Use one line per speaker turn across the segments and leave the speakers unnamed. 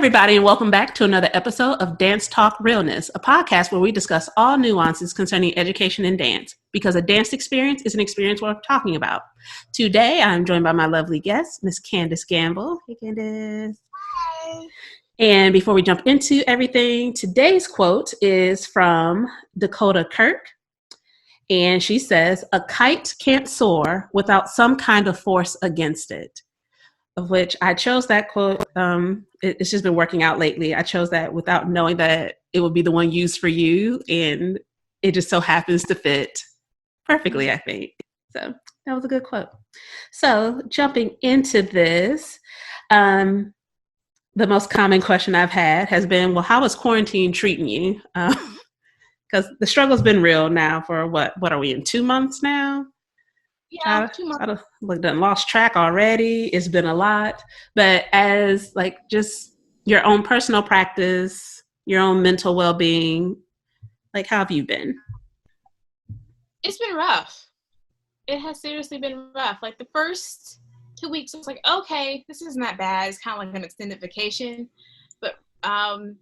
everybody, and welcome back to another episode of Dance Talk Realness, a podcast where we discuss all nuances concerning education and dance, because a dance experience is an experience worth talking about. Today, I'm joined by my lovely guest, Miss Candis Gamble. Hey, Candis.
Hi.
And before we jump into everything, today's quote is from Dakota Kirk. And she says, "A kite can't soar without some kind of force against it." Of which I chose that quote. It's just been working out lately. I chose that without knowing that it would be the one used for you. And it just so happens to fit perfectly, I think. So that was a good quote. So jumping into this, the most common question I've had has been, well, how is quarantine treating you? Because the struggle's been real now for what are we in 2 months now?
Yeah, 2 months.
I've done lost track already. It's been a lot. But as like just your own personal practice, your own mental well-being, like how have you been?
It's been rough. It has seriously been rough. Like the first 2 weeks, I was like, okay, this isn't that bad. It's kind of like an extended vacation. But when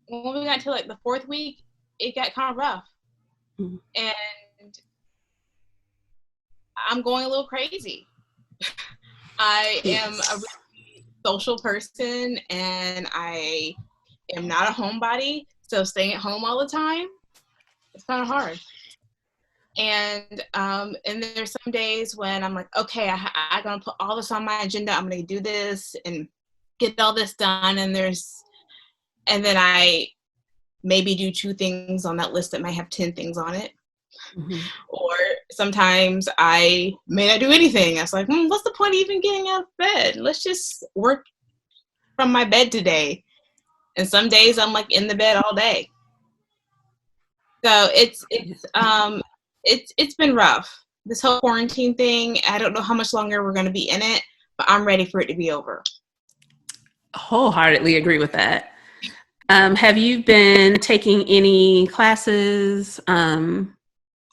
we got to like the fourth week, it got kind of rough. Mm-hmm. And I'm going a little crazy. I am a really social person, and I am not a homebody, so staying at home all the time, it's kind of hard. And there's some days when I'm like, okay, I'm gonna put all this on my agenda. I'm gonna do this and get all this done. And then I maybe do 2 things on that list that might have 10 things on it. Mm-hmm. Or sometimes I may not do anything. I was like, what's the point of even getting out of bed? Let's just work from my bed today. And some days I'm like in the bed all day. So it's been rough. This whole quarantine thing, I don't know how much longer we're going to be in it, but I'm ready for it to be over.
Wholeheartedly agree with that. Have you been taking any classes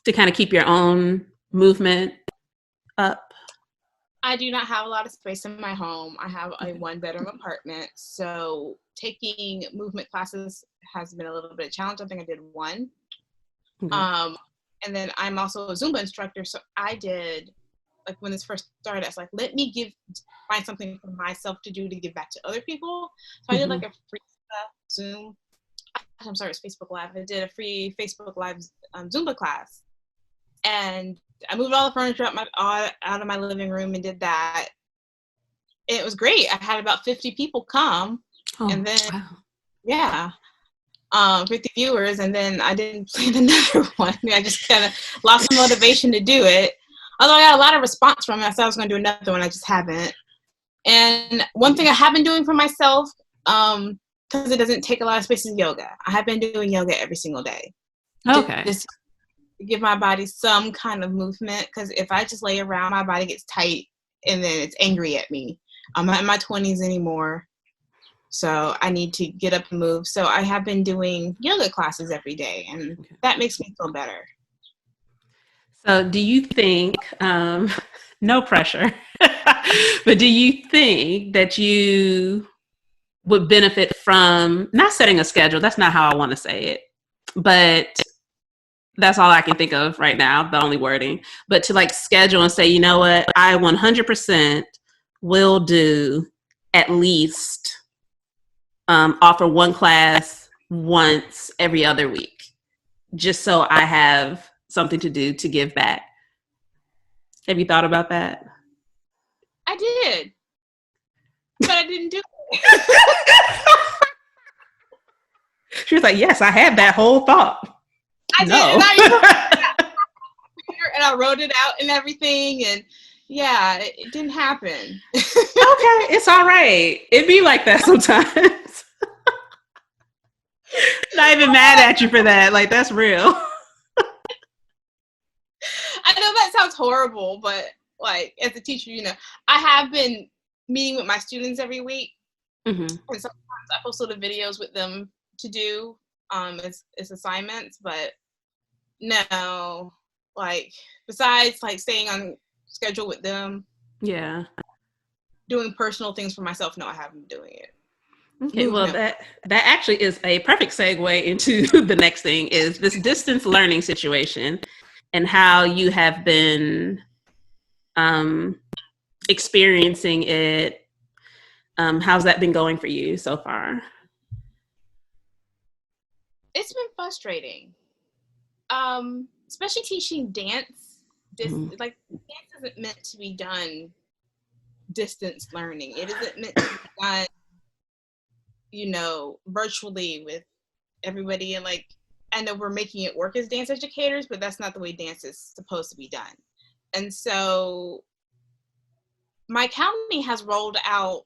to kind of keep your own movement up?
I do not have a lot of space in my home. I have a 1-bedroom apartment, so taking movement classes has been a little bit of a challenge. I think I did 1. Mm-hmm. And then I'm also a Zumba instructor, so I did, like when this first started, I was like, let me find something for myself to do to give back to other people. So I did like a free Zoom. I'm sorry, it's Facebook Live. I did a free Facebook Live Zumba class. And I moved all the furniture out of my living room and did that. It was great. I had about 50 people come. And then, wow. 50 viewers. And then I didn't plan another one. I just kind of lost the motivation to do it. Although I got a lot of response from it. I said I was going to do another one. I just haven't. And one thing I have been doing for myself, because it doesn't take a lot of space, is yoga. I have been doing yoga every single day.
Okay.
Just give my body some kind of movement, because if I just lay around, my body gets tight and then it's angry at me. I'm not in my 20s anymore, so I need to get up and move. So I have been doing yoga classes every day, and that makes me feel better.
So do you think, no pressure, but do you think that you would benefit from not setting a schedule? That's not how I want to say it, but that's all I can think of right now, the only wording. But to like schedule and say, you know what, I 100% will do at least offer 1 class once every other week, just so I have something to do to give back. Have you thought about that?
I did, but I didn't do it.
She was like, yes, I had that whole thought.
I did, and I wrote it out and everything, and yeah, it didn't happen.
Okay, it's all right. It be like that sometimes. Not even mad at you for that. Like, that's real.
I know that sounds horrible, but like as a teacher, I have been meeting with my students every week, mm-hmm. and sometimes I post little videos with them to do as assignments, but no, like besides like staying on schedule with them,
yeah,
doing personal things for myself, no, I haven't been doing it.
Okay, well,
movement.
that actually is a perfect segue into the next thing, is this distance learning situation and how you have been um, experiencing it. How's that been going for you so far?
It's been frustrating, especially teaching dance.
Mhm.
Like dance isn't meant to be done distance learning. It isn't meant to be done, virtually with everybody. And like, I know we're making it work as dance educators, but that's not the way dance is supposed to be done. And so my county has rolled out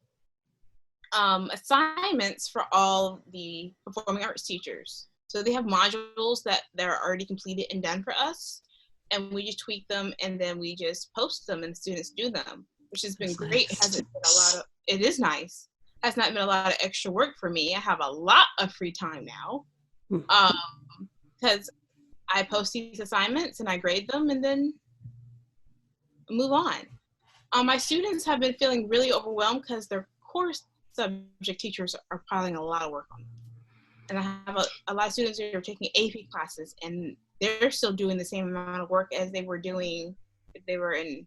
assignments for all the performing arts teachers. So they have modules that they're already completed and done for us, and we just tweak them and then we just post them and students do them, which has been
That's
great. It
nice.
hasn't been a lot of, it is nice. Has not been a lot of extra work for me. I have a lot of free time now, because I post these assignments and I grade them and then move on. My students have been feeling really overwhelmed because their course subject teachers are piling a lot of work on them. And I have a lot of students who are taking AP classes, and they're still doing the same amount of work as they were doing if they were in,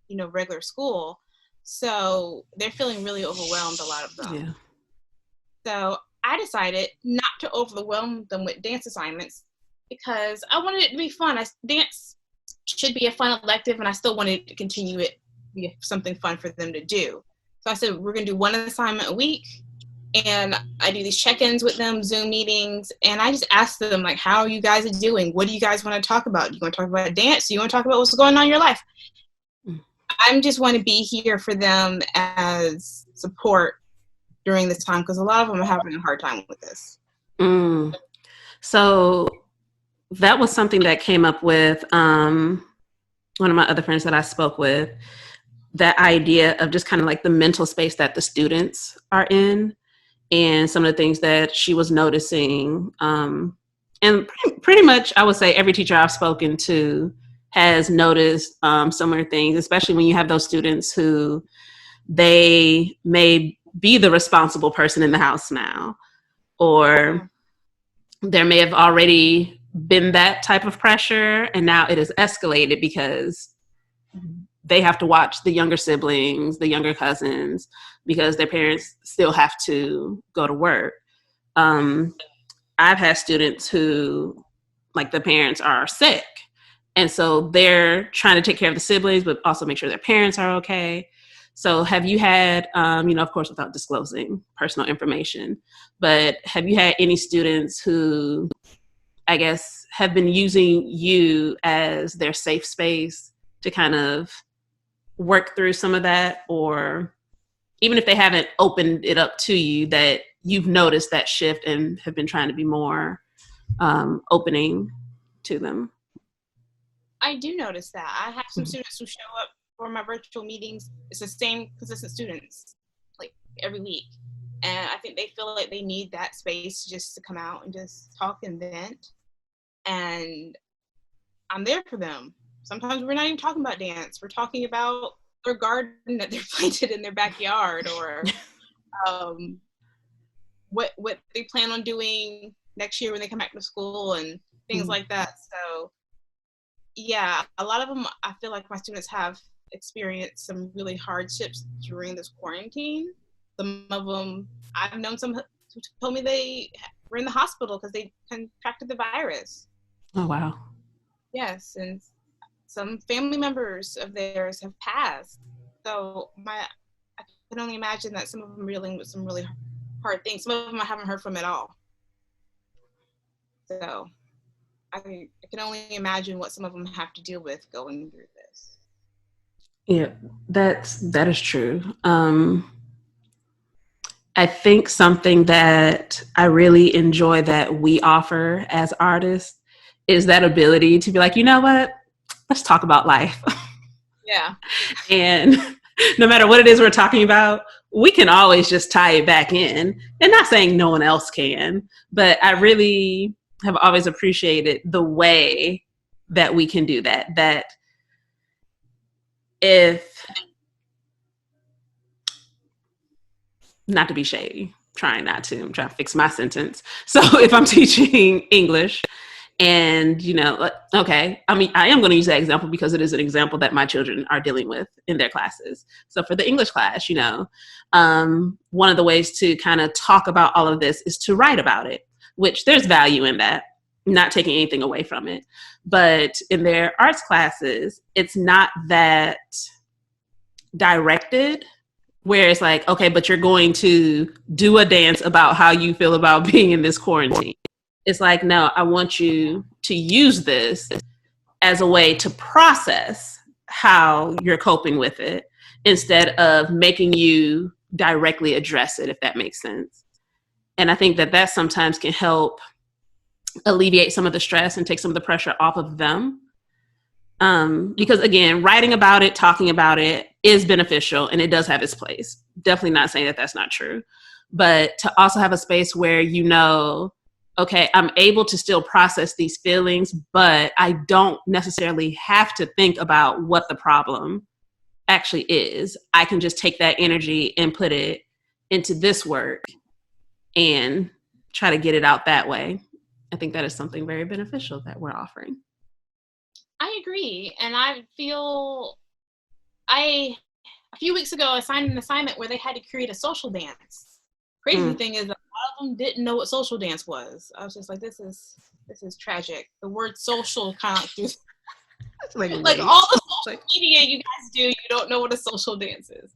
regular school. So they're feeling really overwhelmed, a lot of them.
Yeah.
So I decided not to overwhelm them with dance assignments because I wanted it to be fun. Dance should be a fun elective, and I still wanted to continue it, be something fun for them to do. So I said, we're going to do one assignment a week. And I do these check-ins with them, Zoom meetings, and I just ask them, like, how are you guys doing? What do you guys want to talk about? You want to talk about dance? Do you want to talk about what's going on in your life? I just want to be here for them as support during this time, because a lot of them are having a hard time with this.
So that was something that came up with one of my other friends that I spoke with, that idea of just kind of like the mental space that the students are in, and some of the things that she was noticing. And pretty much, I would say every teacher I've spoken to has noticed similar things, especially when you have those students who they may be the responsible person in the house now, or there may have already been that type of pressure, and now it has escalated because they have to watch the younger siblings, the younger cousins, because their parents still have to go to work. I've had students who, like, the parents are sick, and so they're trying to take care of the siblings, but also make sure their parents are okay. So have you had, of course, without disclosing personal information, but have you had any students who, I guess, have been using you as their safe space to kind of work through some of that, or even if they haven't opened it up to you, that you've noticed that shift and have been trying to be more opening to them?
I do notice that. I have some students who show up for my virtual meetings. It's the same consistent students, like every week. And I think they feel like they need that space just to come out and just talk and vent. And I'm there for them. Sometimes we're not even talking about dance. We're talking about their garden that they're planted in their backyard, or what they plan on doing next year when they come back to school and things like that. So yeah, a lot of them, I feel like my students have experienced some really hardships during this quarantine. Some of them, I've known some who told me they were in the hospital because they contracted the virus.
Oh, wow.
Yes, and some family members of theirs have passed. So I can only imagine that some of them are dealing with some really hard things. Some of them I haven't heard from at all. So I can only imagine what some of them have to deal with going through this.
Yeah, that is true. I think something that I really enjoy that we offer as artists is that ability to be like, you know what? Let's talk about life.
Yeah.
And no matter what it is we're talking about, we can always just tie it back in. And not saying no one else can, but I really have always appreciated the way that we can do that. That if, not to be shady, trying not to. I'm trying to fix my sentence. So if I'm teaching English and, okay, I mean, I am going to use that example because it is an example that my children are dealing with in their classes. So for the English class, one of the ways to kind of talk about all of this is to write about it, which there's value in that, not taking anything away from it. But in their arts classes, it's not that directed, where it's like, okay, but you're going to do a dance about how you feel about being in this quarantine. It's like, no, I want you to use this as a way to process how you're coping with it instead of making you directly address it, if that makes sense. And I think that sometimes can help alleviate some of the stress and take some of the pressure off of them. Because again, writing about it, talking about it is beneficial and it does have its place. Definitely not saying that that's not true, but to also have a space where, okay, I'm able to still process these feelings, but I don't necessarily have to think about what the problem actually is. I can just take that energy and put it into this work and try to get it out that way. I think that is something very beneficial that we're offering.
I agree. And I feel a few weeks ago, I signed an assignment where they had to create a social dance. Crazy thing is, a lot of them didn't know what social dance was. I was just like, this is tragic. The word social kind of just like all the social media you guys do, you don't know what a social dance is.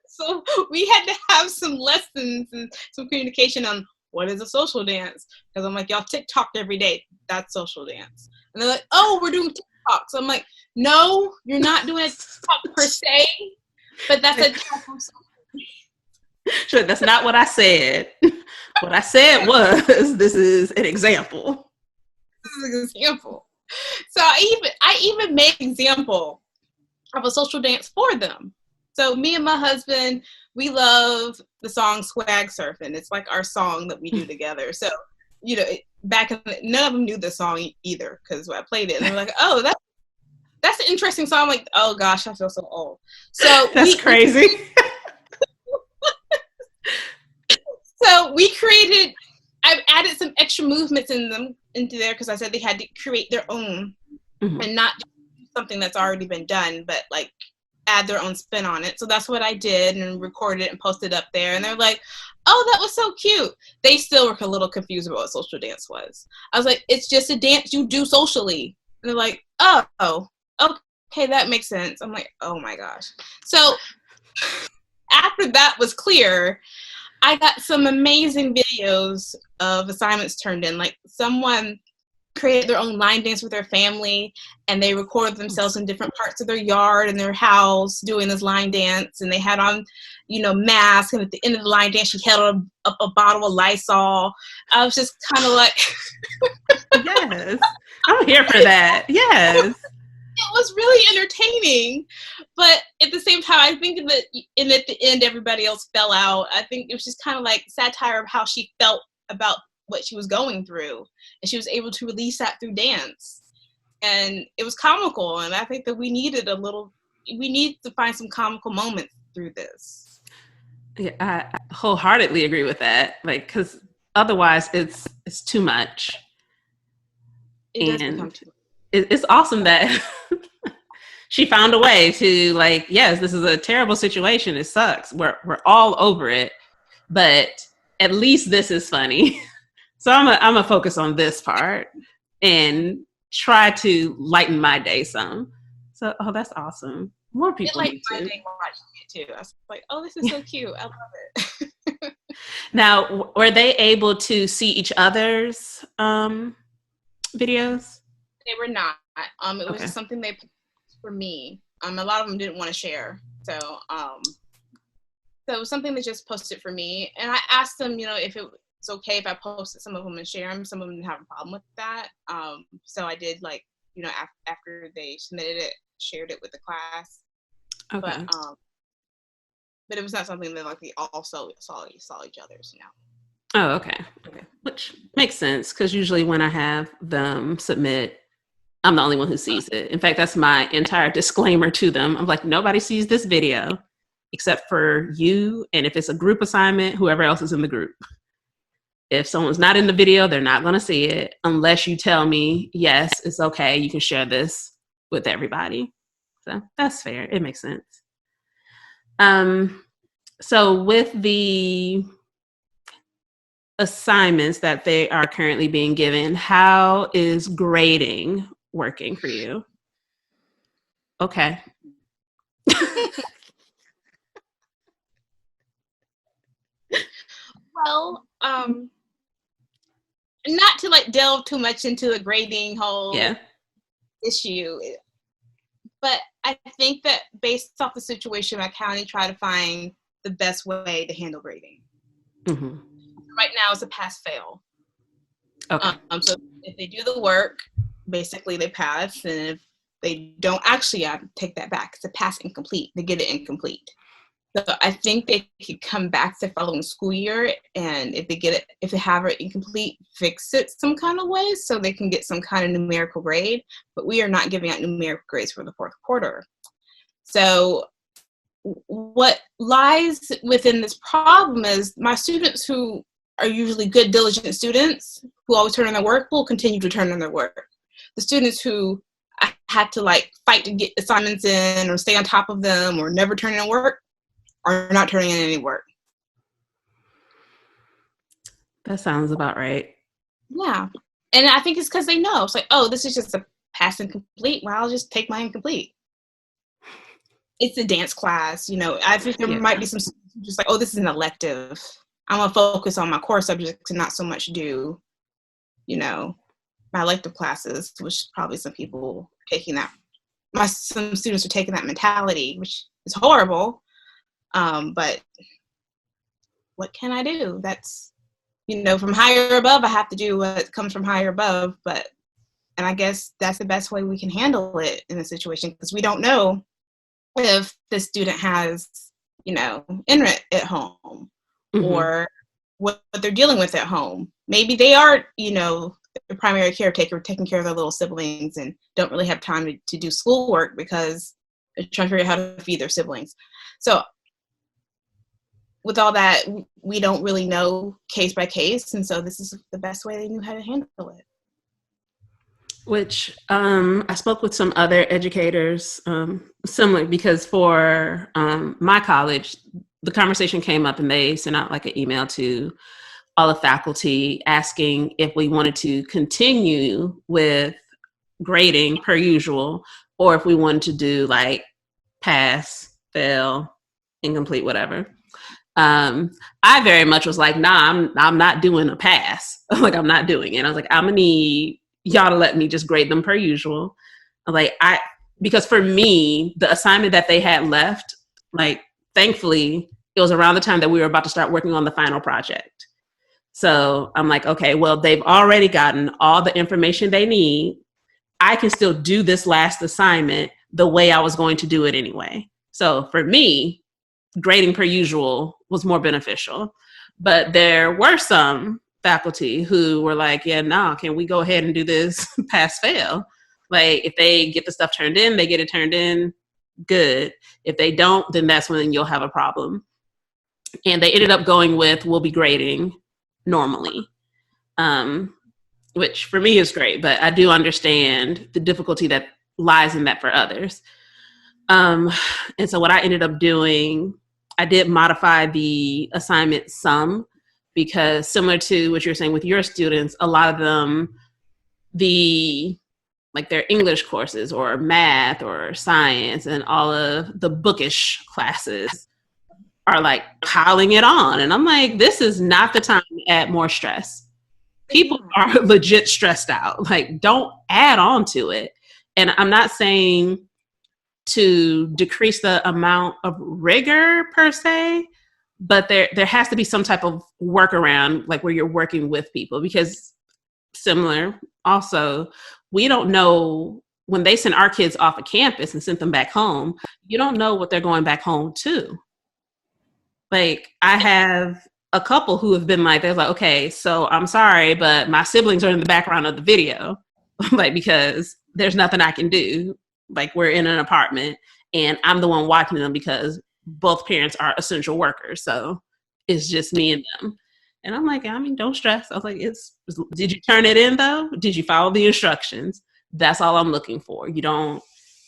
So we had to have some lessons and some communication on what is a social dance. Because I'm like, y'all TikTok every day. That's social dance. And they're like, oh, we're doing TikTok. So I'm like, no, you're not doing a TikTok per se, but that's a type of social.
Sure, that's not what I said. What I said was, this is an example.
This is an example. So I even made an example of a social dance for them. So me and my husband, we love the song Swag Surfing. It's like our song that we do together. So, back in none of them knew the song either because I played it. And they're like, oh, that's an interesting song. I'm like, oh gosh, I feel so old. So
that's crazy.
So I've added some extra movements into there because I said they had to create their own and not do something that's already been done, but like add their own spin on it. So that's what I did and recorded it and posted up there. And they're like, oh, that was so cute. They still were a little confused about what social dance was. I was like, it's just a dance you do socially. And they're like, oh, okay, that makes sense. I'm like, oh my gosh. So after that was clear, I got some amazing videos of assignments turned in. Like someone created their own line dance with their family and they recorded themselves in different parts of their yard and their house doing this line dance. And they had on, masks. And at the end of the line dance, she held up a bottle of Lysol. I was just kind of like,
yes, I'm here for that. Yes.
It was really entertaining, but at the same time, I think that at the end, everybody else fell out. I think it was just kind of like satire of how she felt about what she was going through, and she was able to release that through dance, and it was comical. And I think that we need to find some comical moments through this.
Yeah, I wholeheartedly agree with that. Like, because otherwise, it's too much.
It does become too much.
It's awesome that she found a way to like, yes, this is a terrible situation. It sucks. We're all over it, but at least this is funny. So I'm gonna focus on this part and try to lighten my day some. So, that's awesome. More people need to.
Watching it too. I was like, oh, this is so cute. I love it.
Now, were they able to see each other's videos?
They were not. It was just something they put for me. A lot of them didn't want to share. So it was something they just posted for me. And I asked them, if it's okay if I posted some of them and share them. Some of them didn't have a problem with that. So I did after they submitted it, shared it with the class. Okay. But it was not something that we also saw each other's,
Oh, okay. Which makes sense because usually when I have them submit, I'm the only one who sees it. In fact, that's my entire disclaimer to them. I'm like, nobody sees this video. except for you. And if it's a group assignment, whoever else is in the group. If someone's not in the video, they're not going to see it unless you tell me, yes, it's okay. You can share this with everybody. So that's fair. It makes sense. So with the assignments that they are currently being given, how is grading working for you? Okay.
Well, not to like delve too much into a grading whole issue, but I think that based off the situation, I kind of try to find the best way to handle grading. Mm-hmm. Right now, it's a pass-fail. Okay. So if they do the work, basically they pass, and if they don't, actually, I take that back. It's a pass incomplete. They get it incomplete. So I think they could come back the following school year, and if they have it incomplete, fix it some kind of way so they can get some kind of numerical grade. But we are not giving out numerical grades for the fourth quarter. So what lies within this problem is my students who are usually good, diligent students who always turn in their work will continue to turn in their work. The students who I had to like fight to get assignments in or stay on top of them or never turn in work are not turning in any work.
That sounds about right.
Yeah. And I think it's because they know. It's like, oh, this is just a pass incomplete. Well, I'll just take my incomplete. It's a dance class, you know. I think there might be some students just like, oh, this is an elective. I'm going to focus on my core subjects and not so much do, you know, my elective classes, which probably some people taking that. Some students are taking that mentality, which is horrible. But what can I do? That's, you know, from higher above, I have to do what comes from higher above. And I guess that's the best way we can handle it in a situation, because we don't know if the student has, you know, internet at home or what they're dealing with at home. Maybe they are, you know, the primary caretaker taking care of their little siblings and don't really have time to do schoolwork because they're trying to figure out how to feed their siblings. So with all that, we don't really know case by case. And so this is the best way they knew how to handle it.
Which I spoke with some other educators similar, because for my college, the conversation came up and they sent out like an email to all the faculty asking if we wanted to continue with grading per usual, or if we wanted to do like pass, fail, incomplete, whatever. I very much was like, nah, I'm not doing a pass. Like, I'm not doing it. I was like, I'm gonna need y'all to let me just grade them per usual. Like, because for me, the assignment that they had left, like, thankfully, it was around the time that we were about to start working on the final project. So I'm like, okay, well, they've already gotten all the information they need. I can still do this last assignment the way I was going to do it anyway. So for me, grading per usual was more beneficial. But there were some faculty who were like, yeah, no, can we go ahead and do this pass fail? Like, if they get the stuff turned in, they get it turned in, good. If they don't, then that's when you'll have a problem. And they ended up going with, we'll be grading normally, which for me is great, but I do understand the difficulty that lies in that for others. And so what I ended up doing, I did modify the assignment some, because similar to what you're saying with your students, a lot of them, their English courses or math or science and all of the bookish classes are like piling it on. And I'm like, this is not the time to add more stress. People are legit stressed out. Like, don't add on to it. And I'm not saying to decrease the amount of rigor per se, but there has to be some type of workaround, like where you're working with people, because similar also, we don't know when they send our kids off of campus and send them back home, you don't know what they're going back home to. Like, I have a couple who have been like, they're like, okay, so I'm sorry, but my siblings are in the background of the video, like, because there's nothing I can do. Like, we're in an apartment and I'm the one watching them because both parents are essential workers. So it's just me and them. And I'm like, I mean, don't stress. I was like, did you turn it in though? Did you follow the instructions? That's all I'm looking for. You don't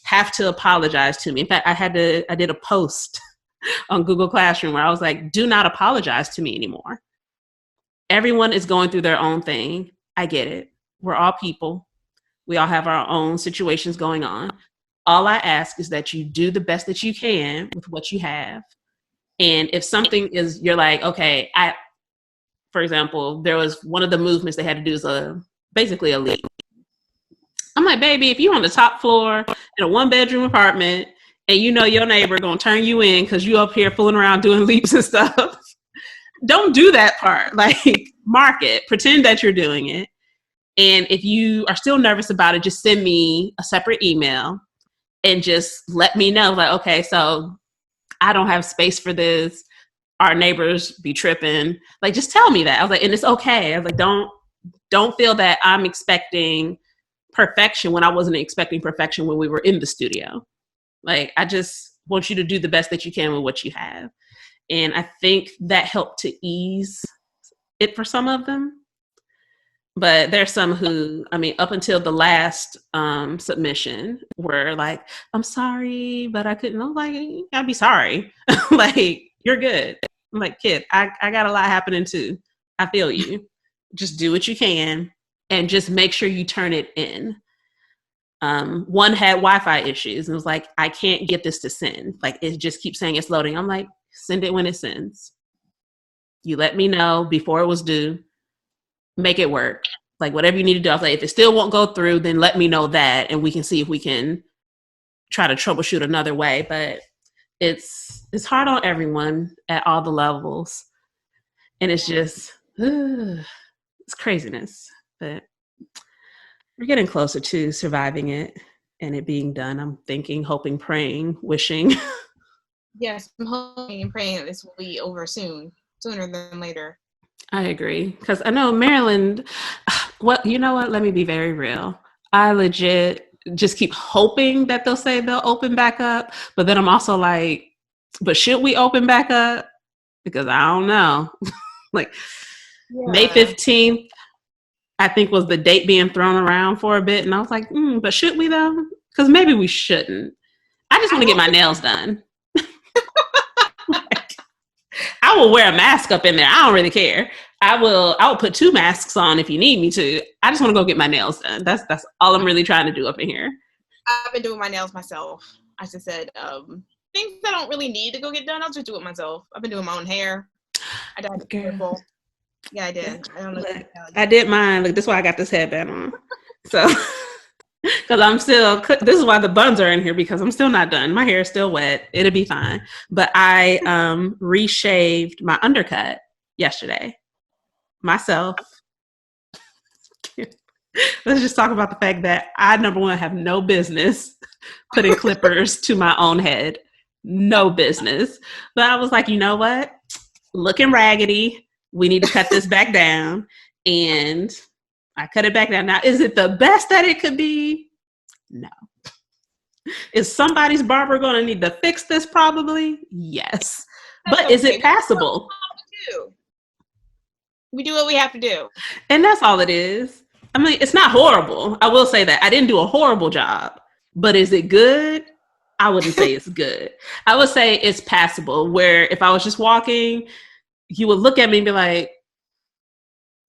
have to apologize to me. In fact, I did a post on Google Classroom where I was like, do not apologize to me anymore. Everyone is going through their own thing. I get it. We're all people. We all have our own situations going on. All I ask is that you do the best that you can with what you have. And if something is, you're like, okay, for example, there was one of the movements they had to do is basically a leap. I'm like, baby, if you're on the top floor in a 1-bedroom apartment and you know your neighbor gonna turn you in because you up here fooling around doing leaps and stuff, don't do that part. Like, mark it, pretend that you're doing it. And if you are still nervous about it, just send me a separate email and just let me know, like, okay, so I don't have space for this. Our neighbors be tripping. Like, just tell me that. I was like, and it's okay. I was like, don't feel that I'm expecting perfection when I wasn't expecting perfection when we were in the studio. Like, I just want you to do the best that you can with what you have. And I think that helped to ease it for some of them. But there's some who, I mean, up until the last submission were like, I'm sorry, but I couldn't. I'm like, I'd be sorry. Like, you're good. I'm like, kid, I got a lot happening too. I feel you. Just do what you can and just make sure you turn it in. One had Wi-Fi issues and was like, I can't get this to send. Like, it just keeps saying it's loading. I'm like, send it when it sends. You let me know before it was due. Make it work. Like, whatever you need to do. I was like, if it still won't go through, then let me know that, and we can see if we can try to troubleshoot another way. But it's hard on everyone at all the levels, and it's just it's craziness. But we're getting closer to surviving it and it being done. I'm thinking, hoping, praying, wishing.
Yes, I'm hoping and praying that this will be over sooner than later.
I agree. Because I know Maryland, you know what? Let me be very real. I legit just keep hoping that they'll say they'll open back up. But then I'm also like, but should we open back up? Because I don't know. Like, May 15th, I think, was the date being thrown around for a bit. And I was like, but should we though? Because maybe we shouldn't. I just want to get my nails done. I will wear a mask up in there. I don't really care. I will put 2 masks on if you need me to. I just want to go get my nails done. That's all I'm really trying to do up in here.
I've been doing my nails myself. I just said, things I don't really need to go get done, I'll just do it myself. I've been doing my own hair. I dyed purple. Yeah, I did. I don't know.
I did mine. Look, this is why I got this headband on. So, because I'm still, this is why the buns are in here, because I'm still not done. My hair is still wet. It'll be fine. But I reshaved my undercut yesterday myself. Let's just talk about the fact that I, number one, have no business putting clippers to my own head. No business. But I was like, you know what? Looking raggedy. We need to cut this back down. And I cut it back down. Now, is it the best that it could be? No. Is somebody's barber going to need to fix this? Probably. Yes. But is it passable?
We do what we have to do.
And that's all it is. I mean, it's not horrible. I will say that. I didn't do a horrible job. But is it good? I wouldn't say it's good. I would say it's passable, where if I was just walking, you would look at me and be like,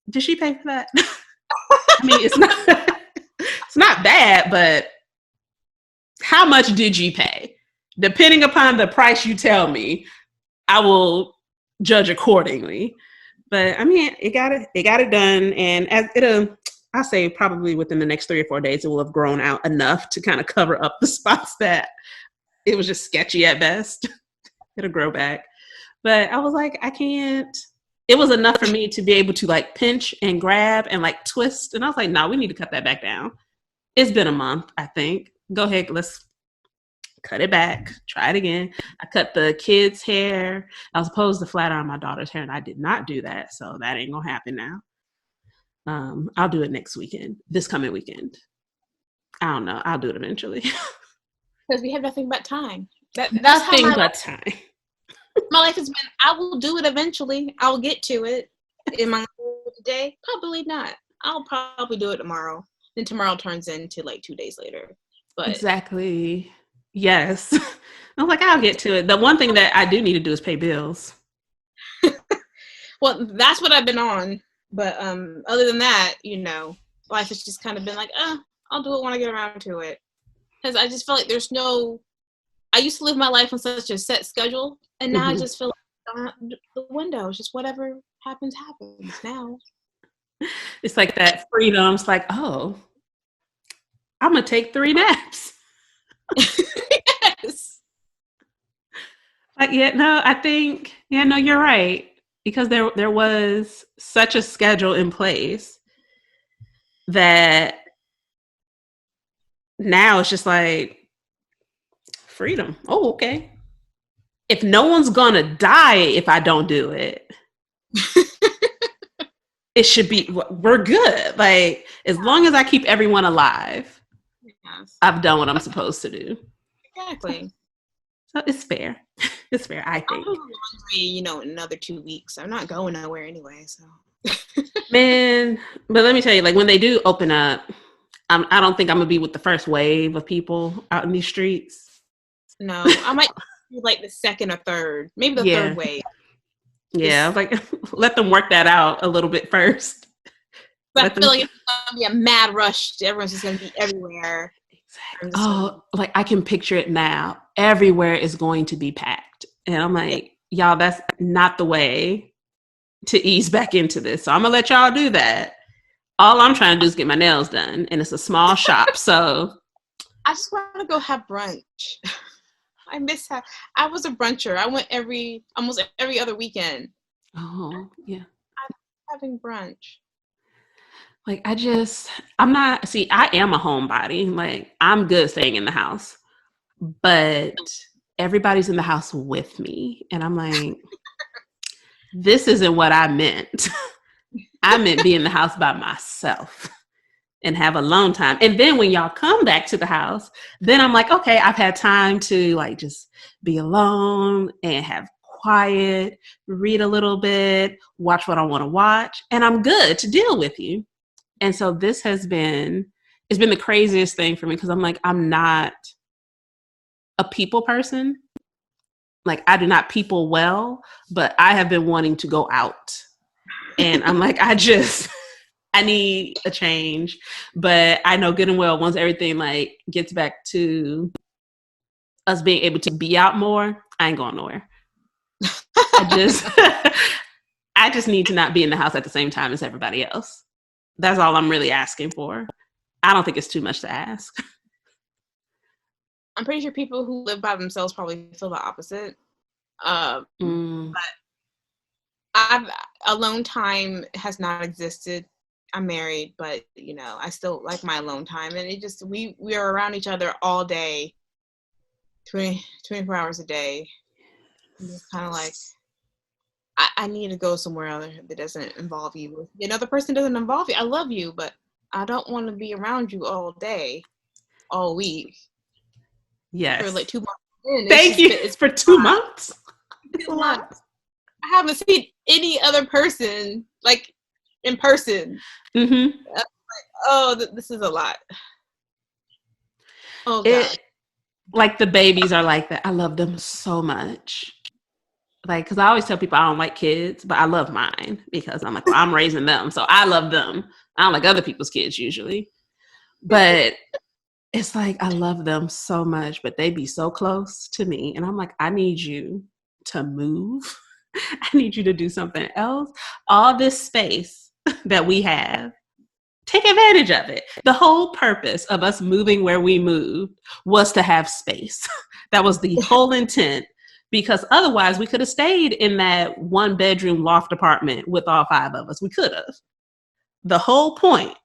did she pay for that? I mean, it's not bad, but how much did you pay? Depending upon the price you tell me, I will judge accordingly. But I mean, it got it done, and as I'll say probably within the next 3 or 4 days, it will have grown out enough to kind of cover up the spots that it was just sketchy at best. It'll grow back. But I was like, I can't. It was enough for me to be able to like pinch and grab and like twist. And I was like, no, we need to cut that back down. It's been a month, I think. Go ahead, let's cut it back. Try it again. I cut the kids' hair. I was supposed to flat iron my daughter's hair, and I did not do that. So that ain't gonna happen now. I'll do it this coming weekend. I don't know. I'll do it eventually.
Because we have nothing but time.
Nothing but time.
My life has been, I will do it eventually. I'll get to it. Am I going to do it today? Probably not. I'll probably do it tomorrow. Then tomorrow turns into like 2 days later. But
Exactly. Yes. I was like, I'll get to it. The one thing that I do need to do is pay bills.
well, that's what I've been on. But other than that, life has just kind of been like, I'll do it when I get around to it. Because I just feel like I used to live my life on such a set schedule, and now I just feel like the window. It's just whatever happens now.
It's like that freedom. It's like, oh, I'm going to take 3 naps.
Yes.
Like, I think, you're right. Because there was such a schedule in place that now it's just like freedom. Oh, okay. If no one's gonna die if I don't do it, it should be, we're good. Like, as long as I keep everyone alive, yes, I've done what I'm supposed to do.
Exactly.
So it's fair. It's fair, I think.
I'll do laundry, in another 2 weeks. I'm not going nowhere anyway, so.
Man, but let me tell you, like, when they do open up, I don't think I'm gonna be with the first wave of people out in these streets.
No, I might be like the second or third, maybe the third wave.
Yeah, I was like, let them work that out a little bit first.
But I feel like it's gonna be a mad rush. Everyone's just gonna be everywhere.
Exactly. Oh, like I can picture it now. Everywhere is going to be packed. And I'm like, y'all, that's not the way to ease back into this. So I'm gonna let y'all do that. All I'm trying to do is get my nails done, and it's a small shop. So
I just want to go have brunch. I miss I was a bruncher. I went almost every other weekend.
Oh, yeah.
I'm having brunch.
Like, I am a homebody. Like, I'm good staying in the house, but everybody's in the house with me. And I'm like, this isn't what I meant. I meant be in the house by myself and have alone time. And then when y'all come back to the house, then I'm like, okay, I've had time to like just be alone and have quiet, read a little bit, watch what I want to watch, and I'm good to deal with you. And so this it's been the craziest thing for me because I'm like, I'm not a people person. Like, I do not people well, but I have been wanting to go out. And I'm like, I need a change. But I know good and well, once everything like gets back to us being able to be out more, I ain't going nowhere. I just need to not be in the house at the same time as everybody else. That's all I'm really asking for. I don't think it's too much to ask.
I'm pretty sure people who live by themselves probably feel the opposite. But alone time has not existed. I'm married, but I still like my alone time, and it just we are around each other all day, 24 hours a day. And it's kind of like I need to go somewhere that doesn't involve you. Another person doesn't involve you. I love you, but I don't want to be around you all day, all week.
Yes.
For like 2 months.
Thank you. It's for 2 months.
It's a lot. I haven't seen any other person like in person.
Mm-hmm.
This is a lot. Oh God.
Like the babies are like that. I love them so much. Like, because I always tell people I don't like kids, but I love mine because I'm like, well, I'm raising them, so I love them. I don't like other people's kids usually, but it's like I love them so much, but they be so close to me, and I'm like, I need you to move. I need you to do something else. All this space that we have, take advantage of it. The whole purpose of us moving where we moved was to have space. That was the whole intent. Because otherwise we could have stayed in that 1-bedroom loft apartment with all 5 of us. We could have. The whole point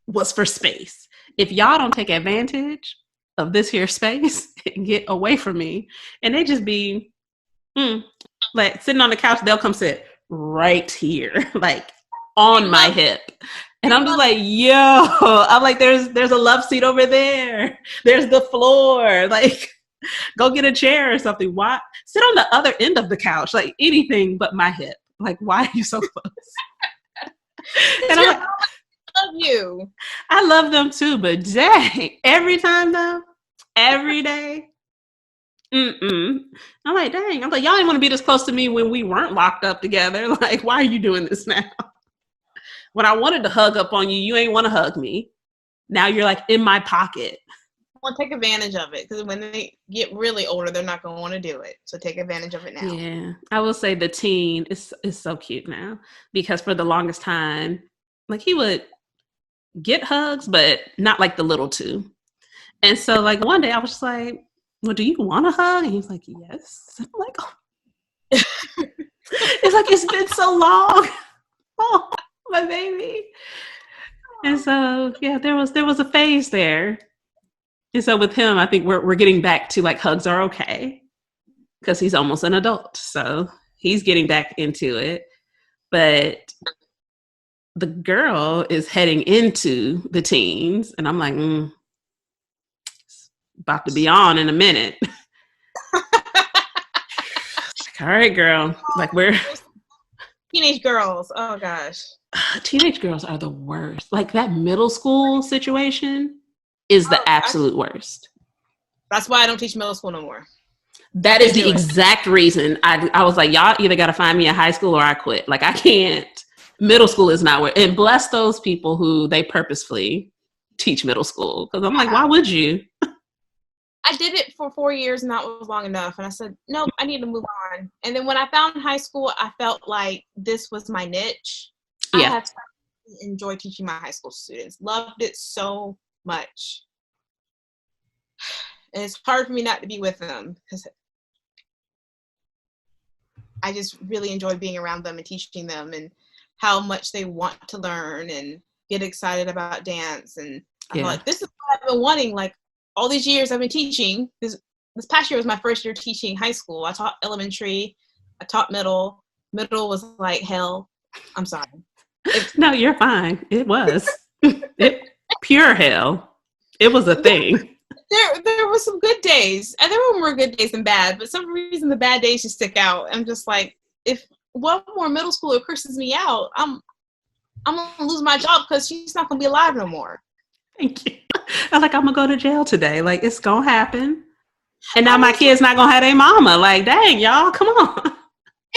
was for space. If y'all don't take advantage of this here space and get away from me, and they just be like sitting on the couch, they'll come sit right here, like on my hip. And I'm just like, yo, I'm like, there's a love seat over there. There's the floor. Like, Go get a chair or something. Why sit on the other end of the couch? Like anything but my hip. Like, why are you so close? And I'm like,
I love you.
I love them too, but dang, every time though, every day. I'm like, dang. I'm like, y'all didn't want to be this close to me when we weren't locked up together. Like, why are you doing this now? When I wanted to hug up on you, you ain't want to hug me. Now you're like in my pocket.
Well, take advantage of it, because when they get really older, they're not going to want to do it. So take advantage of it now.
Yeah, I will say the teen is so cute now, because for the longest time, like he would get hugs, but not like the little two. And so like one day I was just like, well, do you want a hug? And he's like, yes. I'm like, oh. It's like, it's been so long. Oh, my baby. And so, yeah, there was a phase there. And so with him, I think we're getting back to like hugs are okay, because he's almost an adult. So he's getting back into it. But the girl is heading into the teens. And I'm like, it's about to be on in a minute. All right, girl. Like we're
teenage girls. Oh gosh.
Teenage girls are the worst. Like that middle school situation is the absolute worst.
That's why I don't teach middle school no more.
That is the exact reason I was like, y'all either got to find me a high school or I quit. Like I can't. Middle school is not where. And bless those people who they purposefully teach middle school, because I'm like, why would you?
I did it for 4 years and that was long enough. And I said, nope, I need to move on. And then when I found high school, I felt like this was my niche. Yeah. I have enjoyed teaching my high school students. Loved it so much. And it's hard for me not to be with them, because I just really enjoy being around them and teaching them and how much they want to learn and get excited about dance. And I'm like, this is what I've been wanting. Like all these years I've been teaching. This past year was my first year teaching high school. I taught elementary. I taught middle. Middle was like hell. I'm sorry.
No, you're fine. It was pure hell. It was a thing.
There were some good days, and there were more good days than bad, but some reason the bad days just stick out. I'm just like, if one more middle schooler curses me out, I'm gonna lose my job, because she's not gonna be alive no more.
Thank you. I'm like, I'm gonna go to jail today. Like it's gonna happen. And now my kid's not gonna have their mama. Like, dang, y'all, come on.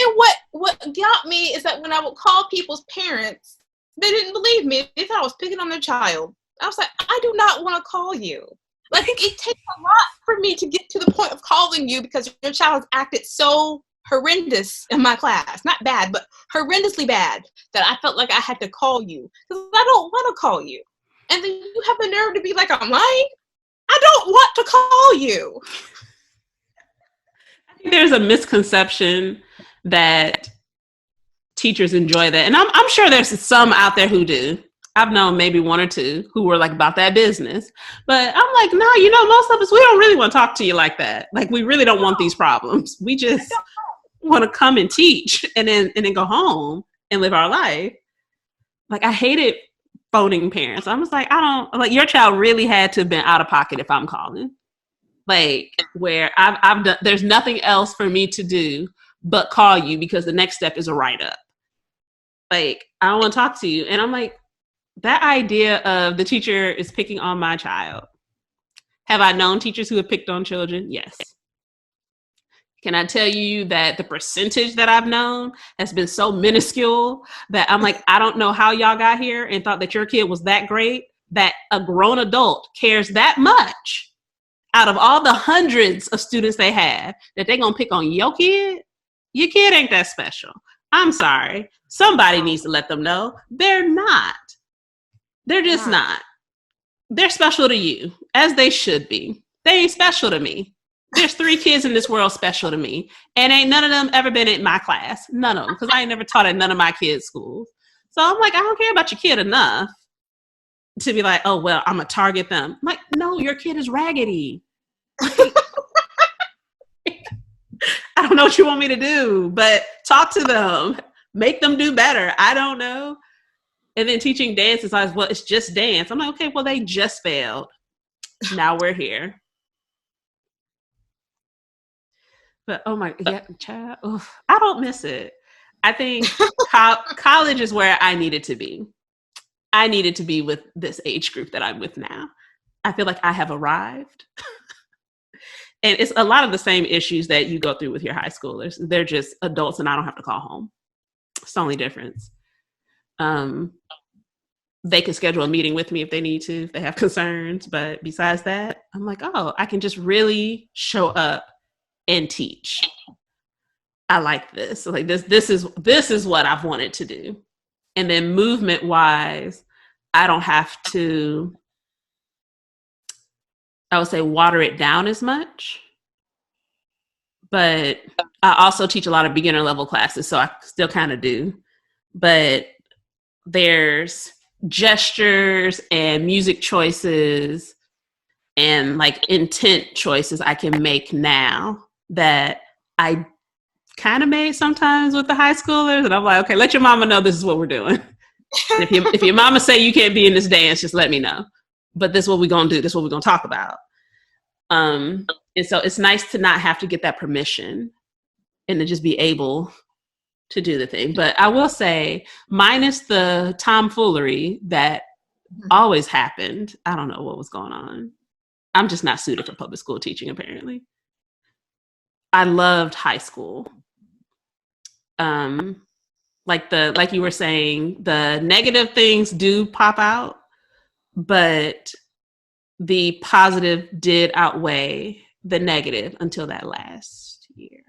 And what got me is that when I would call people's parents, they didn't believe me. They thought I was picking on their child. I was like, I do not want to call you. Like, it takes a lot for me to get to the point of calling you, because your child has acted so horrendous in my class. Not bad, but horrendously bad, that I felt like I had to call you, because I don't want to call you. And then you have the nerve to be like, I'm lying? I don't want to call you.
I think there's a misconception that teachers enjoy that. And I'm sure there's some out there who do. I've known maybe one or two who were like about that business. But I'm like, no, most of us, we don't really want to talk to you like that. Like, we really don't want these problems. We just want to come and teach and then go home and live our life. Like, I hated phoning parents. I was like, your child really had to have been out of pocket if I'm calling. Like, where I've done, there's nothing else for me to do but call you, because the next step is a write-up. Like, I don't want to talk to you. And I'm like, that idea of the teacher is picking on my child. Have I known teachers who have picked on children? Yes. Can I tell you that the percentage that I've known has been so minuscule that I'm like, I don't know how y'all got here and thought that your kid was that great, that a grown adult cares that much out of all the hundreds of students they have, that they're going to pick on your kid? Your kid ain't that special. I'm sorry. Somebody needs to let them know they're not. They're just not. They're special to you, as they should be. They ain't special to me. There's 3 kids in this world special to me, and ain't none of them ever been in my class. None of them, because I ain't never taught at none of my kids' schools. So I'm like, I don't care about your kid enough to be like, oh, well, I'm going to target them. I'm like, no, your kid is raggedy. Like, I don't know what you want me to do, but talk to them. Make them do better. I don't know. And then teaching dance is like, well, it's just dance. I'm like, okay, well, they just failed. Now we're here. But oh my, yeah, child, oof, I don't miss it. I think college is where I needed to be. I needed to be with this age group that I'm with now. I feel like I have arrived. And it's a lot of the same issues that you go through with your high schoolers. They're just adults and I don't have to call home. It's the only difference. They can schedule a meeting with me if they need to, if they have concerns. But besides that, I'm like, oh, I can just really show up and teach. I like this. Like this is what I've wanted to do. And then movement wise, I don't have to, I would say, water it down as much. But I also teach a lot of beginner level classes, so I still kind of do. But there's gestures and music choices and like intent choices I can make now that I kind of made sometimes with the high schoolers. And I'm like, okay, let your mama know this is what we're doing. If your mama say you can't be in this dance, just let me know. But this is what we're going to do. This is what we're going to talk about. And so it's nice to not have to get that permission and to just be able to do the thing. But I will say, minus the tomfoolery that always happened, I don't know what was going on. I'm just not suited for public school teaching, apparently. I loved high school. Like you were saying, the negative things do pop out, but the positive did outweigh the negative until that last year.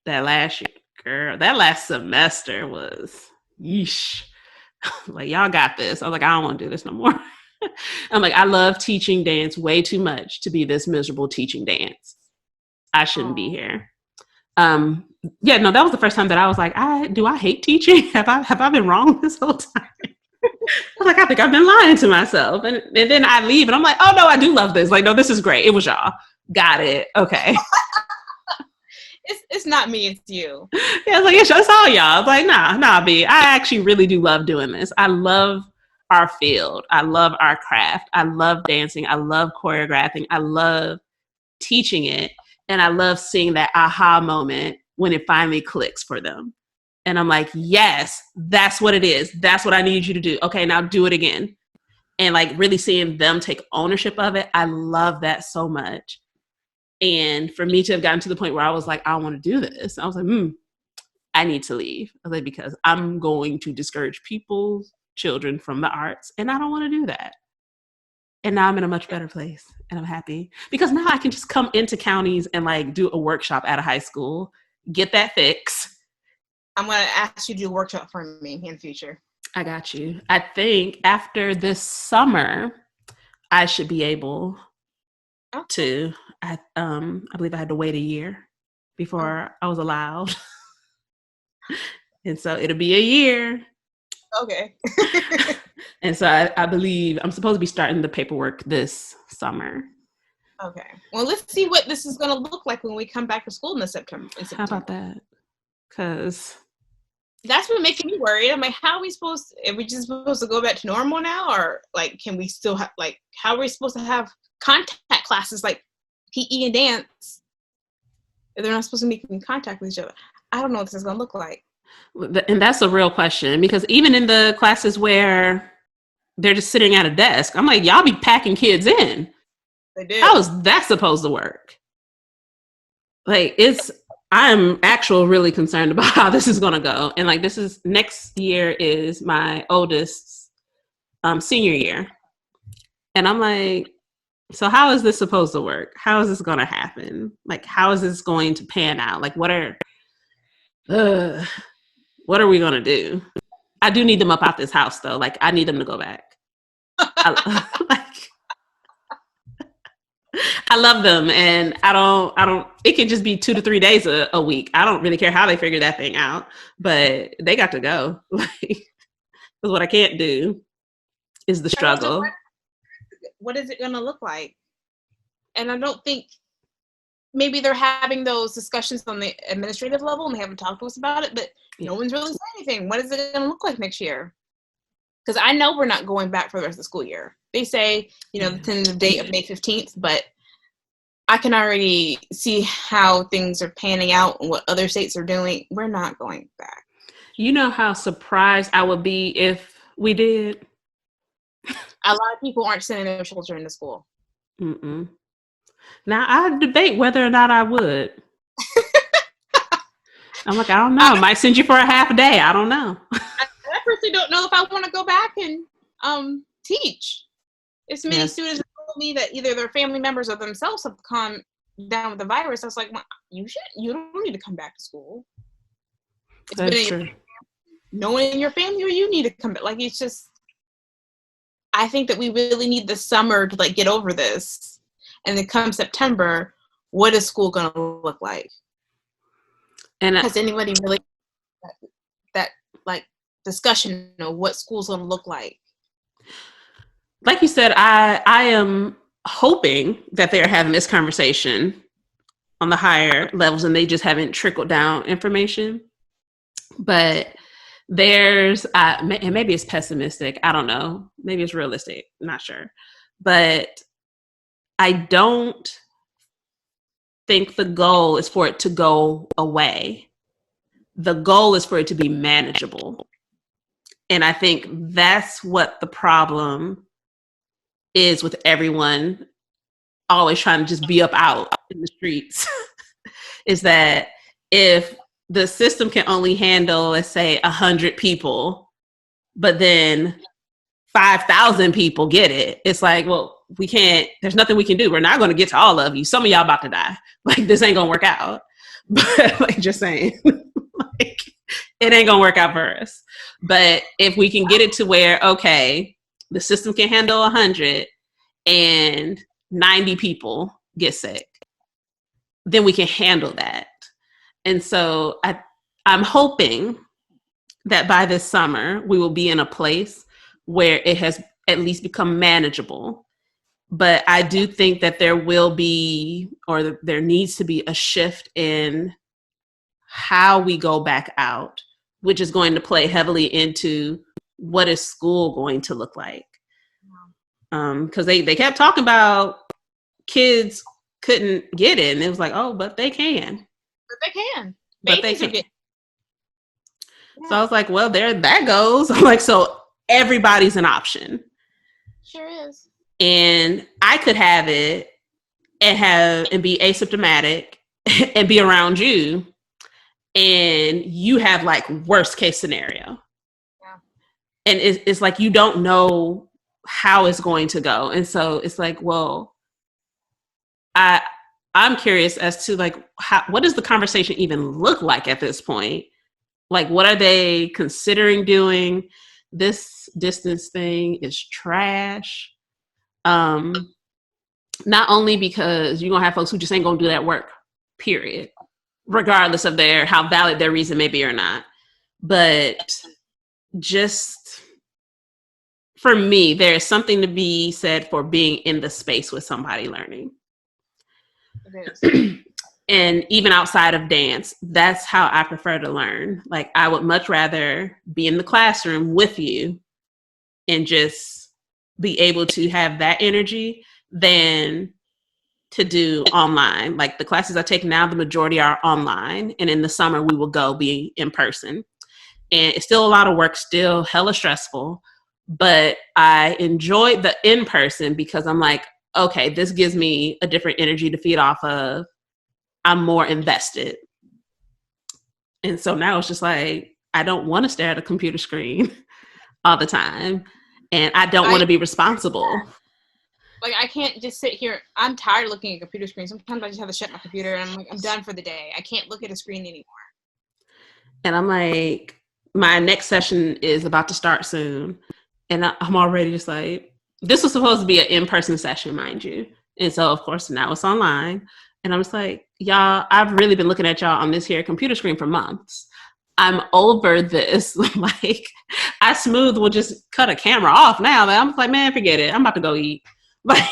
That last year, girl, that last semester was, yeesh. Like, y'all got this. I was like, I don't want to do this no more. I'm like, I love teaching dance way too much to be this miserable teaching dance. I shouldn't be here. Yeah, no, that was the first time that I was like, do I hate teaching? Have I been wrong this whole time? I was like, I think I've been lying to myself. And then I leave and I'm like, oh no, I do love this. Like, no, this is great. It was y'all. Got it. Okay.
It's not me, it's you.
Yeah, I was like, it's all y'all. I was like, nah, B. I actually really do love doing this. I love our field. I love our craft. I love dancing. I love choreographing. I love teaching it. And I love seeing that aha moment when it finally clicks for them. And I'm like, yes, that's what it is. That's what I need you to do. Okay, now do it again. And like really seeing them take ownership of it. I love that so much. And for me to have gotten to the point where I was like, I don't want to do this. I was like, I need to leave. I was like, because I'm going to discourage people's children from the arts. And I don't want to do that. And now I'm in a much better place and I'm happy because now I can just come into counties and like do a workshop at a high school, get that fix.
I'm going to ask you to do a workshop for me in the future.
I got you. I think after this summer, I should be able to, I believe I had to wait a year before I was allowed. And so it'll be a year.
Okay.
And so I believe I'm supposed to be starting the paperwork this summer.
Okay. Well, let's see what this is going to look like when we come back to school in September.
How about that? Because
that's what making me worried. I'm like, how are we just supposed to go back to normal now? Or like, can we still have, like, how are we supposed to have contact classes like PE and dance if they're not supposed to be in contact with each other? I don't know what this is going to look like.
And that's a real question because even in the classes where they're just sitting at a desk, I'm like, y'all be packing kids in.
They do.
How is that supposed to work? Like, I'm actually really concerned about how this is going to go. And like, next year is my oldest's senior year. And I'm like, so how is this supposed to work? How is this going to happen? Like, how is this going to pan out? Like, what are we going to do? I do need them up out this house though. Like, I need them to go back. I love them and I don't, it can just be 2 to 3 days a week. I don't really care how they figure that thing out, but they got to go. Like, because what I can't do is the struggle.
What is it going to look like? And I don't think maybe they're having those discussions on the administrative level and they haven't talked to us about it, but no one's really said anything. What is it going to look like next year? Because I know we're not going back for the rest of the school year. They say, the tentative date of May 15th, but I can already see how things are panning out and what other states are doing. We're not going back.
You know how surprised I would be if we did?
A lot of people aren't sending their children to school.
Mm-mm. Now, I debate whether or not I would. I'm like, I don't know. I might send you for a half a day. I don't know.
I personally don't know if I want to go back and teach. As many students told me that either their family members or themselves have come down with the virus. I was like, well, you don't need to come back to school. It's
That's true.
No one in your family or you need to come back. Like, it's just, I think that we really need the summer to like get over this. And then come September, what is school going to look like? And has anybody really that like discussion of what school's going to look like?
Like you said, I am hoping that they're having this conversation on the higher levels and they just haven't trickled down information. But there's, and maybe it's pessimistic. I don't know. Maybe it's realistic. Not sure. But I don't think the goal is for it to go away. The goal is for it to be manageable. And I think that's what the problem is with everyone always trying to just be up out in the streets is that if the system can only handle, let's say, 100 people, but then 5,000 people get it, it's like, well, we can't, there's nothing we can do. We're not going to get to all of you. Some of y'all about to die. Like, this ain't going to work out. But like, just saying, like, it ain't going to work out for us. But if we can get it to where, okay, the system can handle 100 and 90 people get sick, then we can handle that. And so I'm hoping that by this summer, we will be in a place where it has at least become manageable. But I do think that there will be, or there needs to be a shift in how we go back out, which is going to play heavily into what is school going to look like. Because they kept talking about kids couldn't get it. And it was like, oh, but they can.
But they can.
But they can. Yeah. So I was like, well, there that goes. I'm like, so everybody's an option.
Sure is.
And I could have it and be asymptomatic and be around you, and you have like worst case scenario. Yeah. And it's like you don't know how it's going to go. And so it's like, well, I'm curious as to like what does the conversation even look like at this point? Like, what are they considering doing? This distance thing is trash. Not only because you're gonna have folks who just ain't gonna do that work, period, regardless of how valid their reason may be or not. But just for me, there is something to be said for being in the space with somebody learning. It is. And even outside of dance, that's how I prefer to learn. Like, I would much rather be in the classroom with you and just be able to have that energy than to do online. Like, the classes I take now, the majority are online. And in the summer, we will go be in person. And it's still a lot of work, still hella stressful. But I enjoy the in-person because I'm like, okay, this gives me a different energy to feed off of. I'm more invested. And so now it's just like, I don't want to stare at a computer screen all the time. And I don't want to be responsible.
Like, I can't just sit here. I'm tired of looking at a computer screen. Sometimes I just have to shut my computer and I'm like, I'm done for the day. I can't look at a screen anymore.
And I'm like, my next session is about to start soon. And I'm already just like, this was supposed to be an in-person session, mind you. And so, of course, now it's online. And I'm just like, y'all, I've really been looking at y'all on this here computer screen for months. I'm over this. Like, I smooth will just cut a camera off now. But I'm like, man, forget it. I'm about to go eat. Like,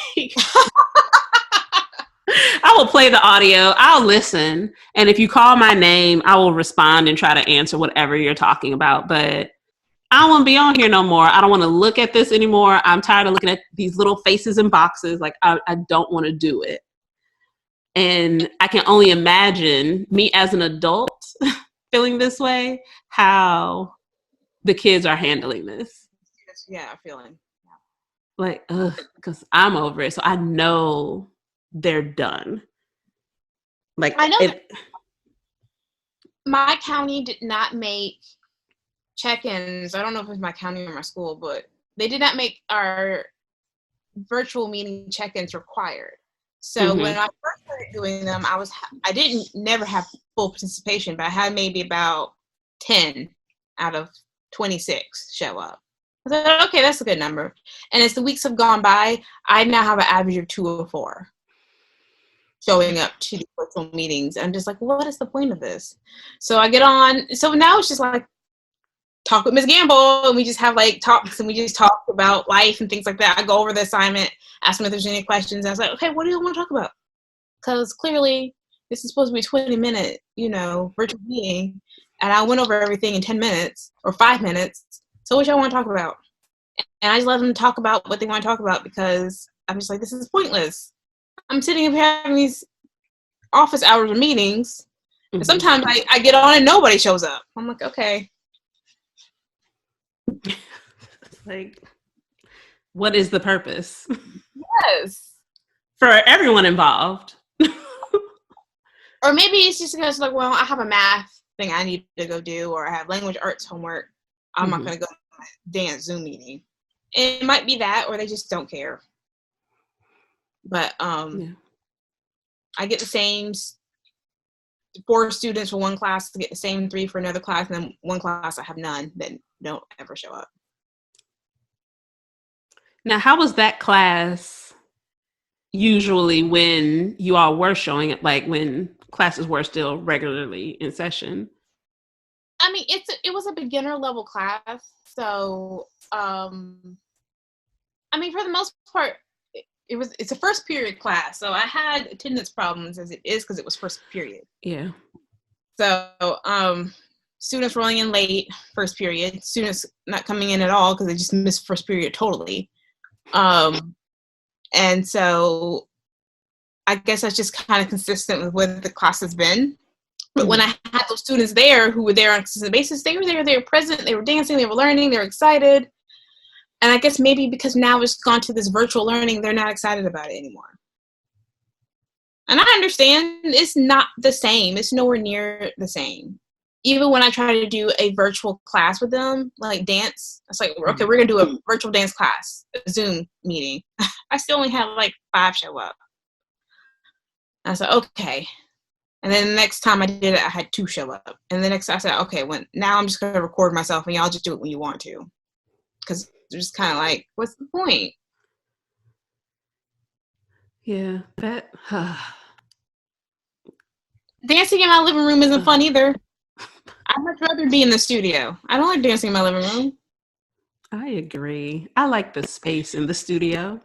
I will play the audio. I'll listen. And if you call my name, I will respond and try to answer whatever you're talking about. But I don't want to be on here no more. I don't want to look at this anymore. I'm tired of looking at these little faces and boxes. Like, I don't want to do it. And I can only imagine me as an adult feeling this way, how the kids are handling this.
Yeah, feeling.
Like, because I'm over it. So I know they're done. Like,
I know my county did not make check-ins. I don't know if it was my county or my school, but they did not make our virtual meeting check-ins required. So when I first started doing them, I didn't never have full participation, but I had maybe about 10 out of 26 show up. I thought, okay, that's a good number. And as the weeks have gone by, I now have an average of 2 or 4 showing up to the virtual meetings. I'm just like, what is the point of this? So I get on. So now it's just like, talk with Ms. Gamble, and we just have like talks, and we just talk about life and things like that. I go over the assignment, ask them if there's any questions. I was like, okay, what do you want to talk about? Because clearly this is supposed to be a 20-minute, virtual meeting, and I went over everything in 10 minutes or 5 minutes. So what y'all want to talk about? And I just let them talk about what they want to talk about, because I'm just like, this is pointless. I'm sitting up here having these office hours of meetings, and sometimes I get on and nobody shows up. I'm like, okay.
Like, what is the purpose?
Yes.
For everyone involved.
Or maybe it's just because, like, well, I have a math thing I need to go do, or I have language arts homework. I'm not going to go to my dance Zoom meeting. It might be that, or they just don't care. But I get the same 4 students for one class, to get the same 3 for another class, and then one class I have none that don't ever show up.
Now, how was that class usually when you all were showing it, like when classes were still regularly in session?
I mean, it was a beginner level class. So, I mean, for the most part, it's a first period class. So I had attendance problems as it is, because it was first period.
Yeah.
So, students rolling in late first period, students not coming in at all because they just missed first period totally. And so I guess that's just kind of consistent with what the class has been. But when I had those students there who were there on a consistent basis, they were present, they were dancing, they were learning, they were excited. And I guess maybe because now it's gone to this virtual learning, they're not excited about it anymore. And I understand it's not the same. It's nowhere near the same. Even when I try to do a virtual class with them, like dance, it's like, okay, we're going to do a virtual dance class, a Zoom meeting. I still only have like 5 show up. I was like, okay. And then the next time I did it, I had 2 show up. And the next I said, okay, now I'm just going to record myself, and y'all just do it when you want to. Because they're just kind of like, what's the point?
Yeah, that
dancing in my living room isn't fun either. I'd much rather be in the studio. I don't like dancing in my living room.
I agree. I like the space in the studio.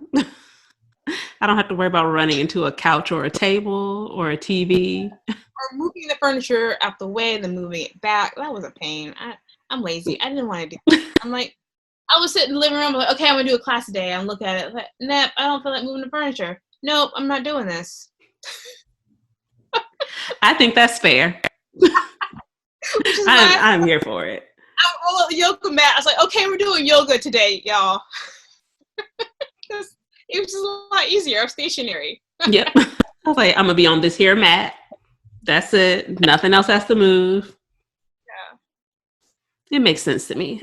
I don't have to worry about running into a couch or a table or a TV.
Or moving the furniture out the way and then moving it back. That was a pain. I'm lazy. I didn't want to do it. I'm like, I was sitting in the living room, like, okay, I'm going to do a class today. I'm looking at it, like, nope, I don't feel like moving the furniture. Nope, I'm not doing this.
I think that's fair. I'm here for it.
I roll up the yoga mat. I was like, okay, we're doing yoga today, y'all. It was just a lot easier. I'm stationary.
Yep. I was like, I'm going to be on this here mat. That's it. Nothing else has to move. Yeah. It makes sense to me.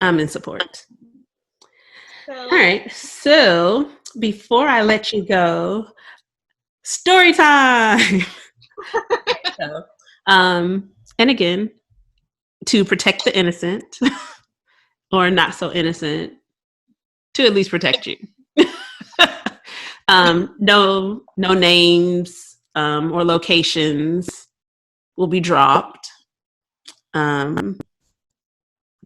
I'm in support. All right. So before I let you go, story time. And again, to protect the innocent or not so innocent, to at least protect you. No names or locations will be dropped.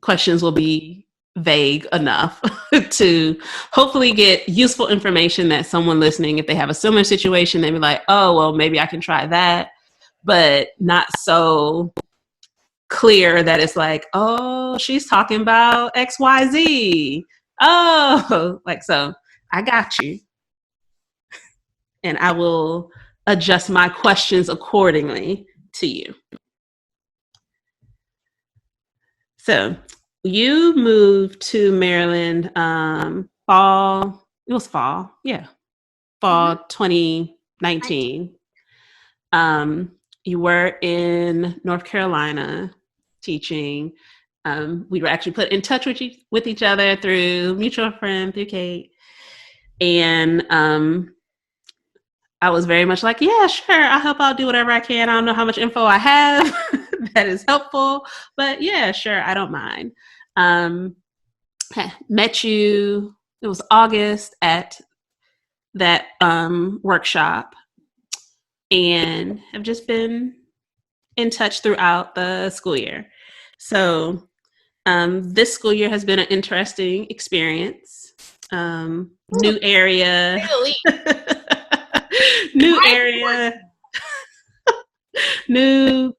Questions will be vague enough to hopefully get useful information that someone listening, if they have a similar situation, they'd be like, oh, well, maybe I can try that. But not so clear that it's like, oh, she's talking about XYZ. Oh, like, so I got you. And I will adjust my questions accordingly to you. So you moved to Maryland fall 2019. You were in North Carolina teaching. We were actually put in touch with each other through mutual friend, through Kate. And I was very much like, yeah, sure, I'll help out, do whatever I can. I don't know how much info I have that is helpful, but yeah, sure, I don't mind. Met you, it was August at that workshop, and have just been in touch throughout the school year. So this school year has been an interesting experience. New area. New area. New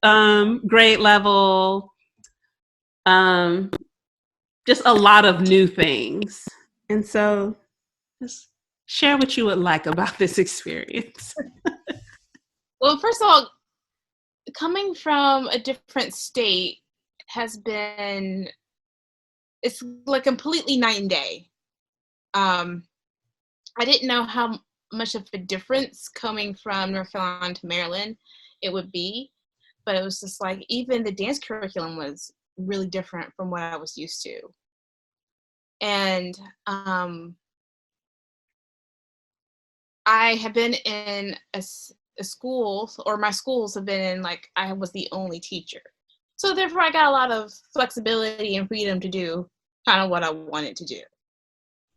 grade level. Just a lot of new things. And so just share what you would like about this experience.
Well, first of all, coming from a different state has been, it's like completely night and day. I didn't know how much of a difference coming from North Carolina to Maryland it would be, but it was just like, even the dance curriculum was really different from what I was used to. And I have been in a school, or my schools have been in, like, I was the only teacher. So therefore I got a lot of flexibility and freedom to do kind of what I wanted to do.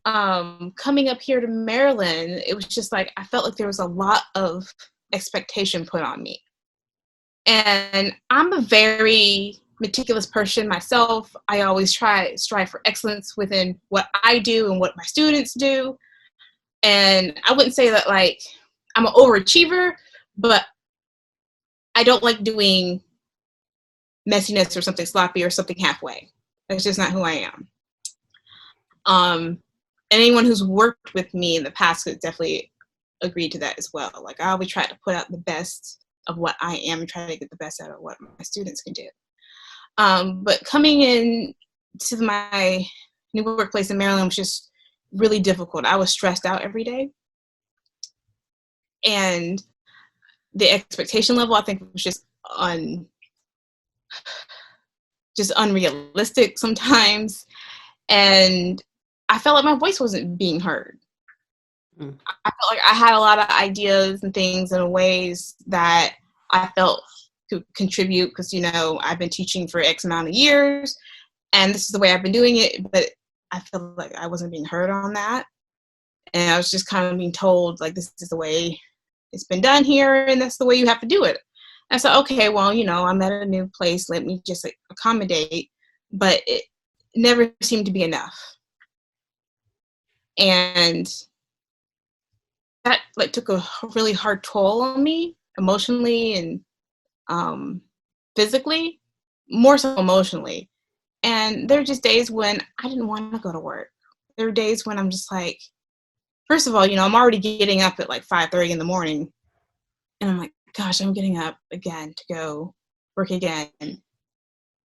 Coming up here to Maryland, it was just like, I felt like there was a lot of expectation put on me. And I'm a very meticulous person myself. I always strive for excellence within what I do and what my students do. And I wouldn't say that, like, I'm an overachiever, but I don't like doing messiness or something sloppy or something halfway. That's just not who I am. Anyone who's worked with me in the past could definitely agree to that as well. Like, I always try to put out the best of what I am and try to get the best out of what my students can do. But coming in to my new workplace in Maryland was just really difficult. I was stressed out every day. And the expectation level, I think, was just unrealistic sometimes. And I felt like my voice wasn't being heard. I felt like I had a lot of ideas and things in ways that I felt could contribute, because, you know, I've been teaching for X amount of years and this is the way I've been doing it, but I felt like I wasn't being heard on that. And I was just kind of being told, like, this is the way it's been done here and that's the way you have to do it. And so, okay, well, you know, I'm at a new place, let me just accommodate, but it never seemed to be enough. And that, like, took a really hard toll on me emotionally and physically, more so emotionally. And there are just days when I didn't want to go to work. There are days when I'm just like, first of all, you know, I'm already getting up at like 5:30 in the morning. And I'm like, gosh, I'm getting up again to go work again.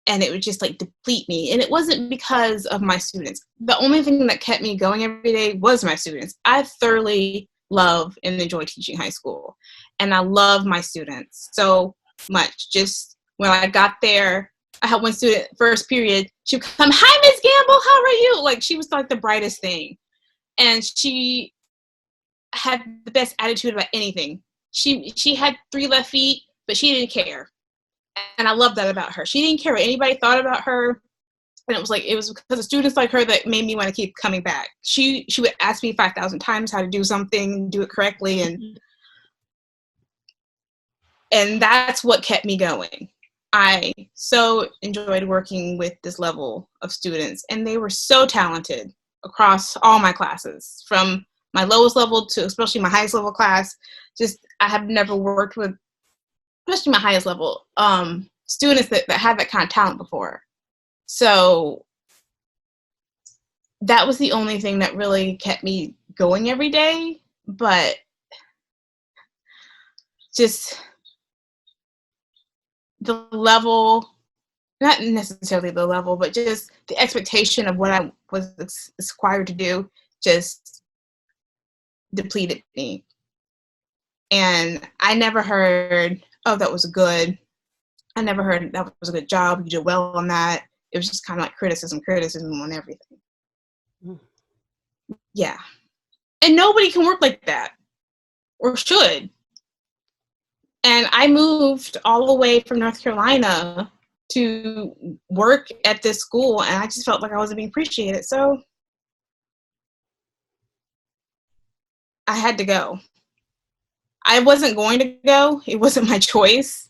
And it would just, like, deplete me. And it wasn't because of my students. The only thing that kept me going every day was my students. I thoroughly love and enjoy teaching high school. And I love my students so much. Just when I got there, I had one student, first period, she would come, hi, Miss Gamble, how are you? Like, she was like the brightest thing. And she had the best attitude about anything. She had 3 left feet, but she didn't care. And I love that about her. She didn't care what anybody thought about her. And it was because of students like her that made me want to keep coming back. She would ask me 5,000 times how to do something, do it correctly. And that's what kept me going. I so enjoyed working with this level of students, and they were so talented across all my classes, from my lowest level to especially my highest level class. Just, I have never worked with, especially my highest level, students that had that kind of talent before. So that was the only thing that really kept me going every day. But just the level, not necessarily the level, but just the expectation of what I was required to do just depleted me. And I never heard, oh, that was good. I never heard that was a good job. You did well on that. It was just kind of like criticism on everything. Yeah. And nobody can work like that, or should. And I moved all the way from North Carolina to work at this school, and I just felt like I wasn't being appreciated. So I had to go. I wasn't going to go. It wasn't my choice.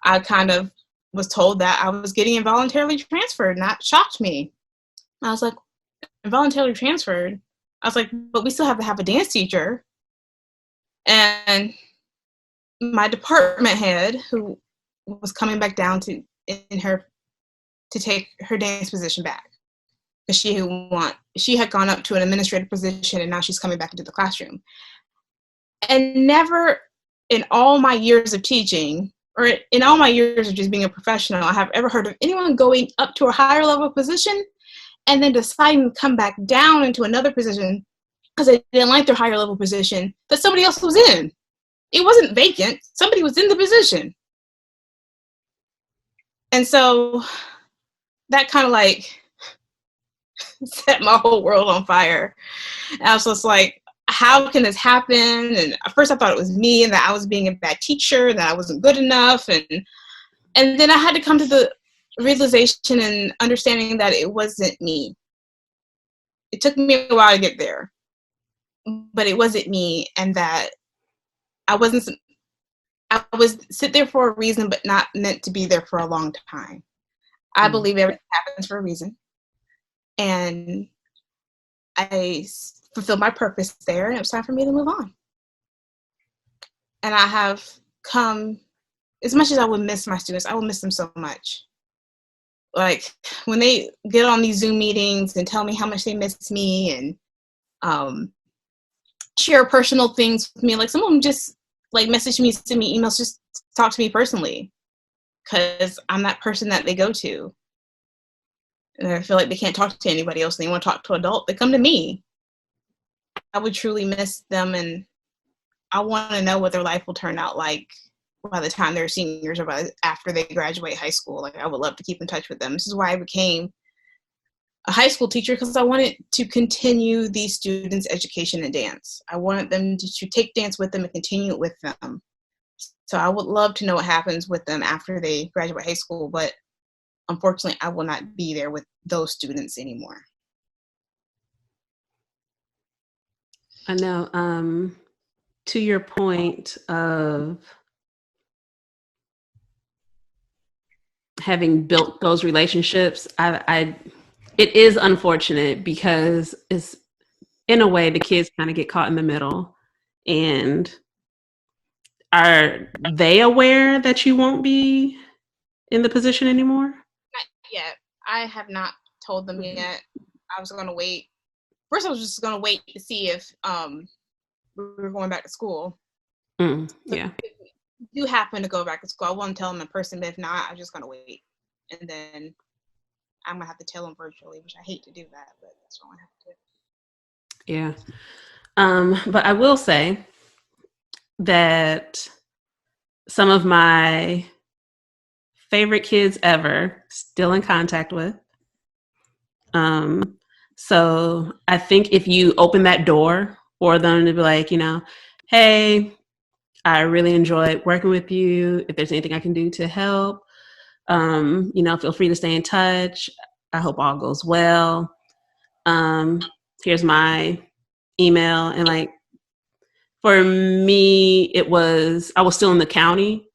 I kind of was told that I was getting involuntarily transferred, and that shocked me. I was like, involuntarily transferred? I was like, but we still have to have a dance teacher. And my department head, who was coming back down to take her dance position back, because she had gone up to an administrative position, and now she's coming back into the classroom. And never in all my years of teaching, or in all my years of just being a professional, I have ever heard of anyone going up to a higher level position and then deciding to come back down into another position because they didn't like their higher level position that somebody else was in. It wasn't vacant. Somebody was in the position. And so that kind of like set my whole world on fire. And I was just like, how can this happen? And at first I thought it was me, and that I was being a bad teacher, and that I wasn't good enough. And then I had to come to the realization and understanding that it wasn't me. It took me a while to get there, but it wasn't me, and that I was sit there for a reason, but not meant to be there for a long time. I believe everything happens for a reason. And I fulfilled my purpose there, and it was time for me to move on. And I have come, as much as I would miss my students, I will miss them so much. Like, when they get on these Zoom meetings and tell me how much they miss me, and share personal things with me, like some of them just like message me, send me emails, just talk to me personally, because I'm that person that they go to. And I feel like they can't talk to anybody else, and they want to talk to an adult, they come to me. I would truly miss them, and I want to know what their life will turn out like by the time they're seniors, or after they graduate high school. Like, I would love to keep in touch with them. This is why I became a high school teacher, because I wanted to continue these students' education in dance. I wanted them to take dance with them and continue it with them. So I would love to know what happens with them after they graduate high school, but unfortunately, I will not be there with those students anymore.
I know, to your point of having built those relationships, it is unfortunate, because it's, in a way, the kids kind of get caught in the middle. And are they aware that you won't be in the position anymore?
Not yet. I have not told them yet. I was going to wait. First, I was just going to wait to see if we were going back to school.
Yeah.
If we do happen to go back to school, I won't tell them in person, but if not, I'm just going to wait. And then I'm going to have to tell them virtually, which I hate to do that, but that's what I have to do.
Yeah. But I will say that some of my favorite kids ever still in contact with. So I think if you open that door for them to be like, hey, I really enjoyed working with you. If there's anything I can do to help, feel free to stay in touch. I hope all goes well. Here's my email. And like, for me, I was still in the county.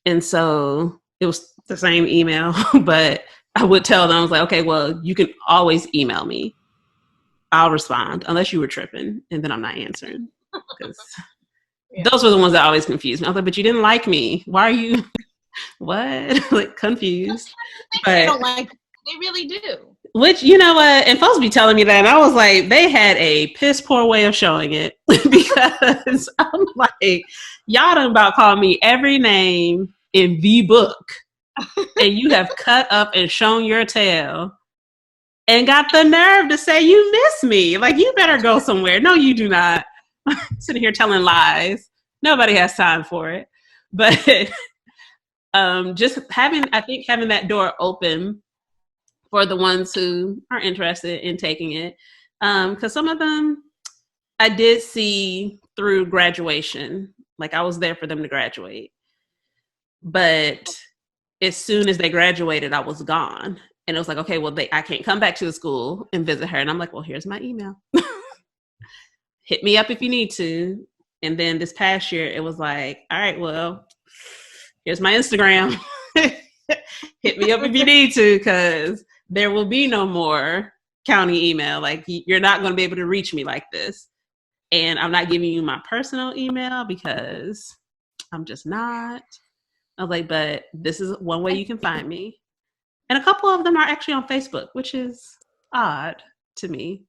And so it was the same email, but I would tell them, I was like, okay, well, you can always email me. I'll respond, unless you were tripping, and then I'm not answering. Because those were the ones that always confused me. I was like, but you didn't like me. Why are you, what? Like, confused.
But I don't like They really do.
Which, you know what, and folks be telling me that, and I was like, they had a piss poor way of showing it because I'm like, y'all done about call me every name in the book, and you have cut up and shown your tail and got the nerve to say you miss me. Like, you better go somewhere. No, you do not. Sitting here telling lies. Nobody has time for it. But just having that door open for the ones who are interested in taking it. Because some of them I did see through graduation. Like, I was there for them to graduate. But as soon as they graduated, I was gone. And it was like, okay, well, I can't come back to the school and visit her. And I'm like, well, here's my email. Hit me up if you need to. And then this past year, it was like, all right, well, here's my Instagram. Hit me up if you need to, because there will be no more county email. Like, you're not going to be able to reach me like this. And I'm not giving you my personal email because I'm just not. I was like, but this is one way you can find me. And a couple of them are actually on Facebook, which is odd to me.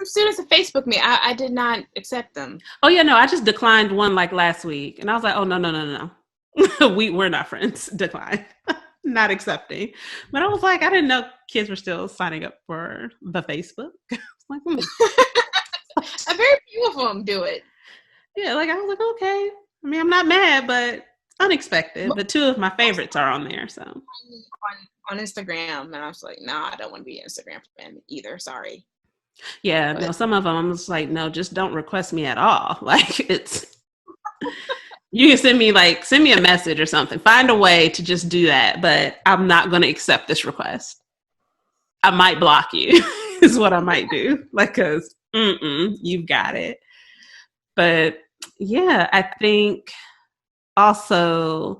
Students at Facebook me. I did not accept them.
Oh yeah, no, I just declined one like last week, and I was like, oh no. We're not friends. Decline. Not accepting. But I was like, I didn't know kids were still signing up for the Facebook. I was like,
A very few of them do it.
Yeah, like I was like, okay. I mean, I'm not mad, but unexpected. But two of my favorites are on there. So
on Instagram, and I was like, no, I don't want to be an Instagram fan either. Sorry.
Yeah, no, some of them I'm just like, no, just don't request me at all. Like, it's, you can send me a message or something. Find a way to just do that, but I'm not going to accept this request. I might block you is what I might do. Like, cause you've got it. But yeah, I think also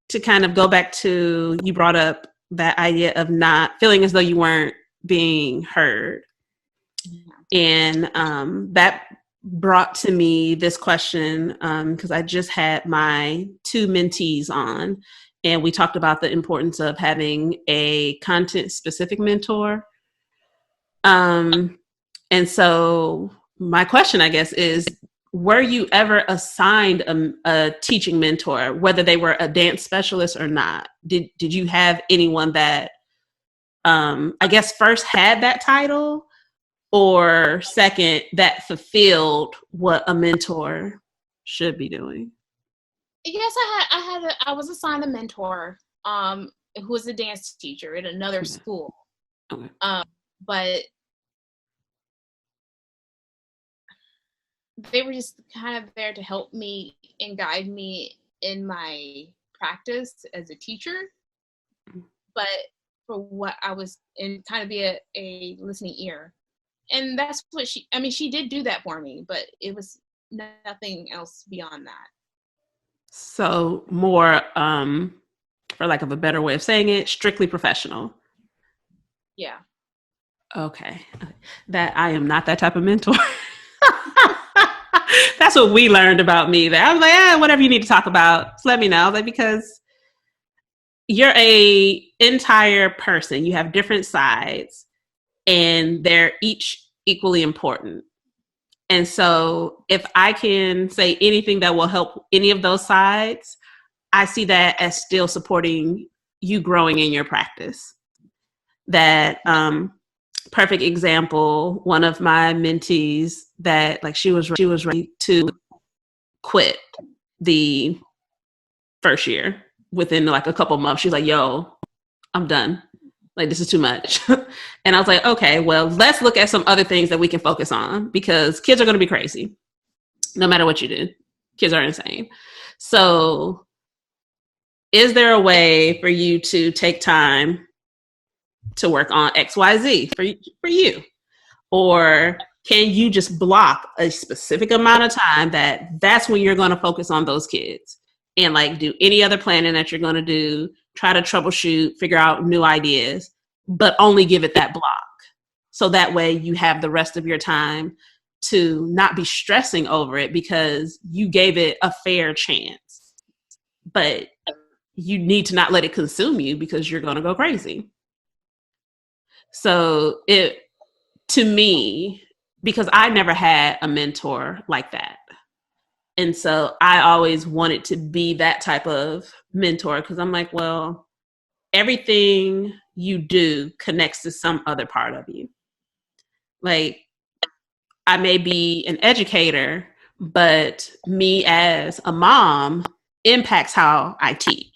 to kind of go back to, you brought up that idea of not feeling as though you weren't being heard. And that brought to me this question because I just had my 2 mentees on, and we talked about the importance of having a content-specific mentor. And so my question, I guess, is, were you ever assigned a teaching mentor, whether they were a dance specialist or not? Did you have anyone that, I guess, first had that title, or second, that fulfilled what a mentor should be doing?
Yes, I was assigned a mentor who was a dance teacher at another school.
Okay.
But they were just kind of there to help me and guide me in my practice as a teacher. But for what I was in, kind of be a listening ear. And that's what she did do that for me, but it was nothing else beyond that.
So more, for lack of a better way of saying it, strictly professional.
Yeah.
Okay. That I am not that type of mentor. That's what we learned about me. That I was like, whatever you need to talk about, just let me know. Like, because you're a entire person. You have different sides, and they're each equally important. And so if I can say anything that will help any of those sides, I see that as still supporting you growing in your practice. That perfect example, one of my mentees that, like, she was ready to quit the first year within like a couple months. She's like, yo, I'm done. Like, this is too much. And I was like, okay, well, let's look at some other things that we can focus on, because kids are going to be crazy no matter what you do. Kids are insane. So is there a way for you to take time to work on XYZ for you? Or can you just block a specific amount of time that's when you're going to focus on those kids, and like do any other planning that you're going to do, try to troubleshoot, figure out new ideas, but only give it that block. So that way you have the rest of your time to not be stressing over it because you gave it a fair chance. But you need to not let it consume you because you're going to go crazy. So to me, because I never had a mentor like that. And so I always wanted to be that type of mentor because I'm like, well, everything you do connects to some other part of you. Like, I may be an educator, but me as a mom impacts how I teach.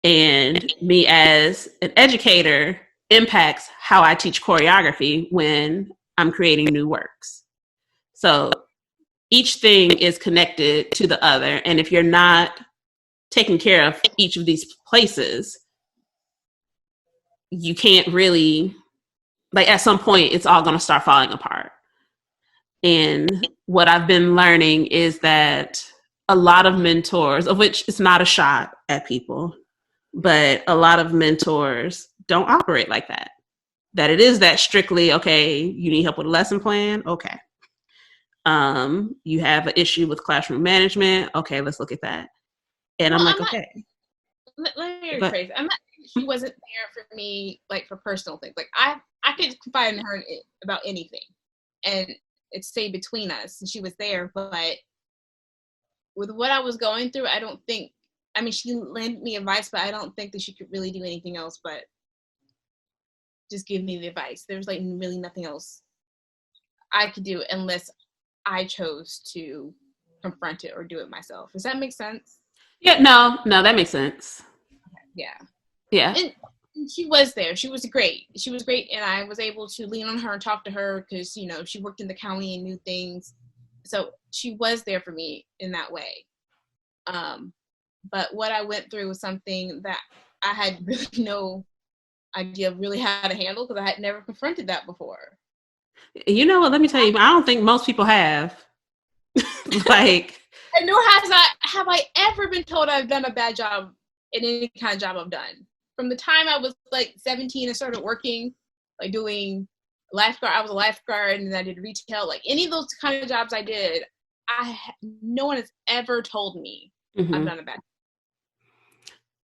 And me as an educator impacts how I teach choreography when I'm creating new works. So each thing is connected to the other. And if you're not taking care of each of these places, you can't really, like, at some point, it's all going to start falling apart. And what I've been learning is that a lot of mentors, of which it's not a shot at people, but a lot of mentors don't operate like that. That it is that strictly, okay, you need help with a lesson plan? Okay. You have an issue with classroom management? Okay, let's look at that. And I'm like, okay.
Let me rephrase. I'm not. She wasn't there for me, like, for personal things. Like, I could confide in her about anything, and it stayed between us. And she was there, but with what I was going through, I don't think. I mean, she lent me advice, but I don't think that she could really do anything else but just give me the advice. There's like really nothing else I could do unless I chose to confront it or do it myself. Does that make sense?
Yeah, no, that makes sense.
Yeah.
Yeah.
And she was there. She was great. She was great. And I was able to lean on her and talk to her because, you know, she worked in the county and knew things. So she was there for me in that way. But what I went through was something that I had really no idea of really how to handle because I had never confronted that before.
You know what? Let me tell you, I don't think most people have. Like,
and nor have I ever been told I've done a bad job in any kind of job I've done. From the time I was like 17 and started working, like doing lifeguard, I was a lifeguard, and then I did retail. Like any of those kind of jobs I did, no one has ever told me I've done a bad job.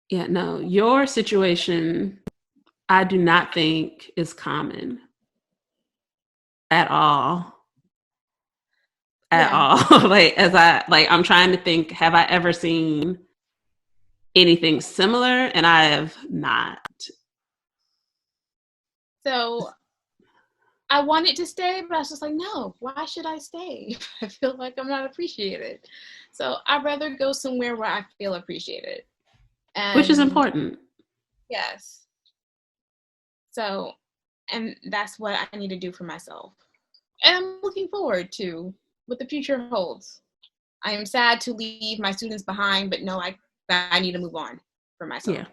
Yeah, no, your situation, I do not think is common at all. At all. Like, I'm trying to think, have I ever seen anything similar? And I have not.
So I wanted to stay, but I was just like, no, why should I stay? I feel like I'm not appreciated. So I'd rather go somewhere where I feel appreciated.
Which is important.
Yes. So, and that's what I need to do for myself. And I'm looking forward to what the future holds. I am sad to leave my students behind, but know that I need to move on for myself.
Yeah.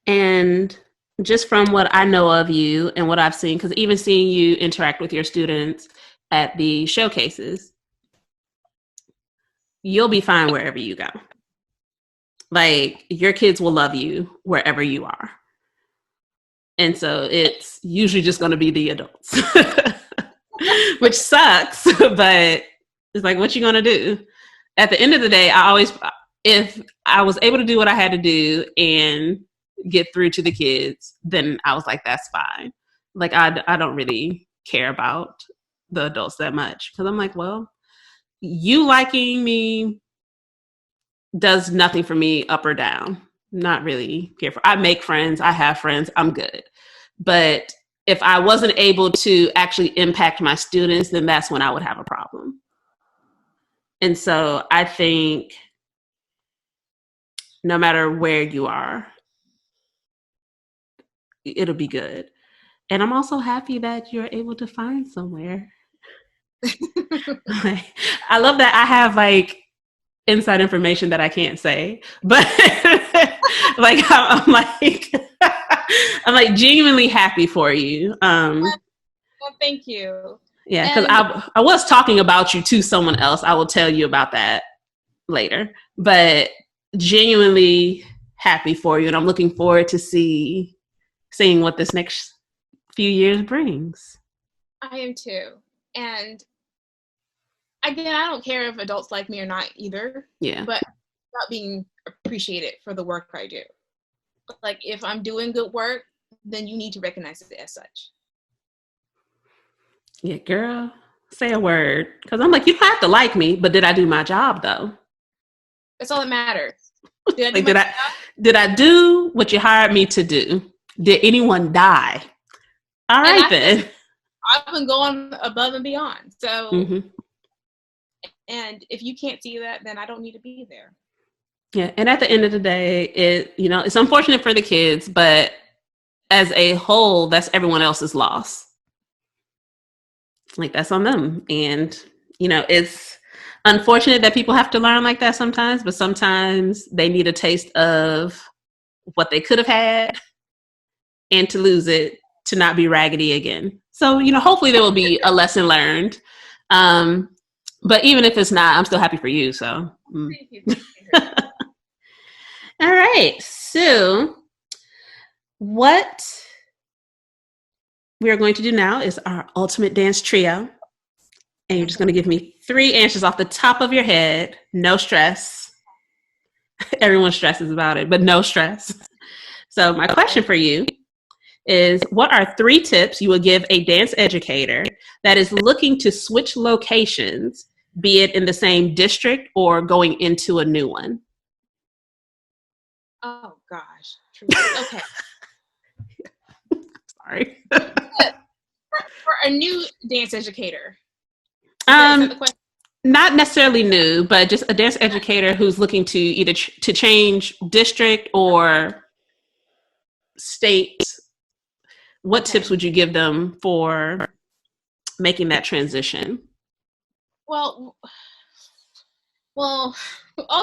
And just from what I know of you and what I've seen, because even seeing you interact with your students at the showcases, you'll be fine wherever you go. Like, your kids will love you wherever you are. And so it's usually just going to be the adults, which sucks, but it's like, what you going to do? At the end of the day, if I was able to do what I had to do and get through to the kids, then I was like, that's fine. Like, I don't really care about the adults that much because I'm like, well, you liking me does nothing for me up or down. Not really care for. I make friends. I have friends. I'm good. But if I wasn't able to actually impact my students, then that's when I would have a problem. And so I think no matter where you are, it'll be good. And I'm also happy that you're able to find somewhere. I love that I have like inside information that I can't say, but like I'm like I'm like genuinely happy for you.
Well, thank you.
Yeah, because I was talking about you to someone else. I will tell you about that later. But genuinely happy for you, and I'm looking forward to seeing what this next few years brings.
I am too. And again, I don't care if adults like me or not either.
Yeah.
But not being appreciated for the work I do. Like, if I'm doing good work, then you need to recognize it as such.
Yeah, girl, say a word. Because I'm like, you have to like me, but did I do my job though?
That's all that matters. Did I do
Like,
my job?
did I do what you hired me to do? Did anyone die? All right, then.
I've been going above and beyond. So,
Mm-hmm.
and if you can't see that, then I don't need to be there.
Yeah, and at the end of the day, it's unfortunate for the kids, but as a whole, that's everyone else's loss. Like, that's on them. And, it's unfortunate that people have to learn like that sometimes, but sometimes they need a taste of what they could have had and to lose it to not be raggedy again. So, hopefully there will be a lesson learned. But even if it's not, I'm still happy for you. So,
Thank you.
All right. So, what we are going to do now is our ultimate dance trio. And you're just going to give me 3 answers off the top of your head. No stress. Everyone stresses about it, but no stress. So my question for you is, what are 3 tips you would give a dance educator that is looking to switch locations, be it in the same district or going into a new one?
Oh, gosh. Okay.
Sorry.
For a new dance educator. Is that the question?
Not necessarily new, but just a dance educator who's looking to either to change district or state. What tips would you give them for making that transition?
Well, all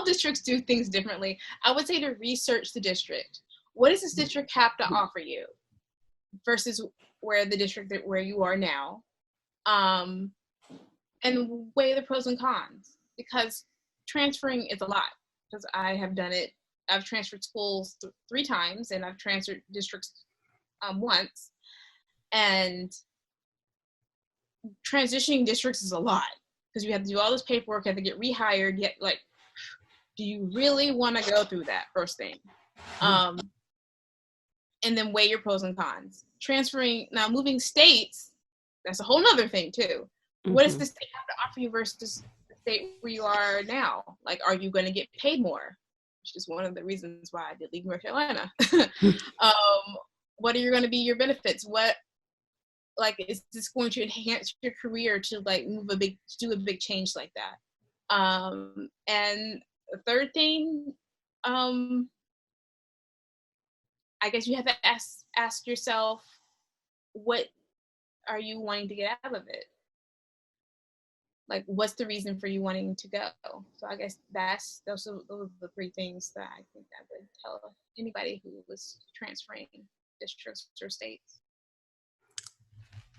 districts do things differently. I would say to research the district. What does this district have to offer you versus where you are now? And weigh the pros and cons, because transferring is a lot. Because I have done it. I've transferred schools 3 times, and I've transferred districts once. And transitioning districts is a lot, because you have to do all this paperwork, you have to get rehired. Yet, like, do you really want to go through that first thing? And then weigh your pros and cons. Moving states, that's a whole nother thing too. What does the state have to offer you versus the state where you are now? Like, are you going to get paid more? Which is one of the reasons why I did leave North Carolina. What are going to be your benefits? Is this going to enhance your career to do a big change like that? And the third thing, I guess you have to ask yourself, what are you wanting to get out of it? Like, what's the reason for you wanting to go? So I guess those are the 3 things that I think I would tell anybody who was transferring districts or states.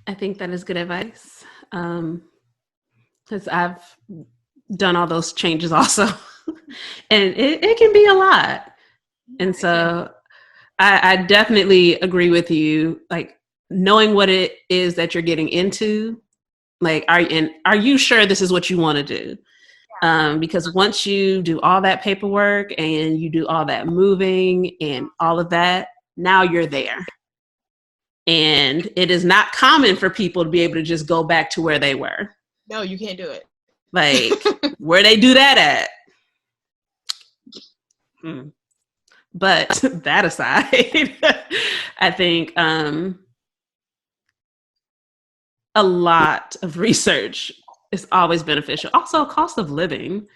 I think that is good advice, because I've done all those changes also, and it can be a lot. And so I definitely agree with you. Like, knowing what it is that you're getting into. Like, are you sure this is what you want to do? Because once you do all that paperwork and you do all that moving and all of that, now you're there. And it is not common for people to be able to just go back to where they were.
No, you can't do it.
Like, where they do that at? But that aside, I think a lot of research is always beneficial. Also, cost of living,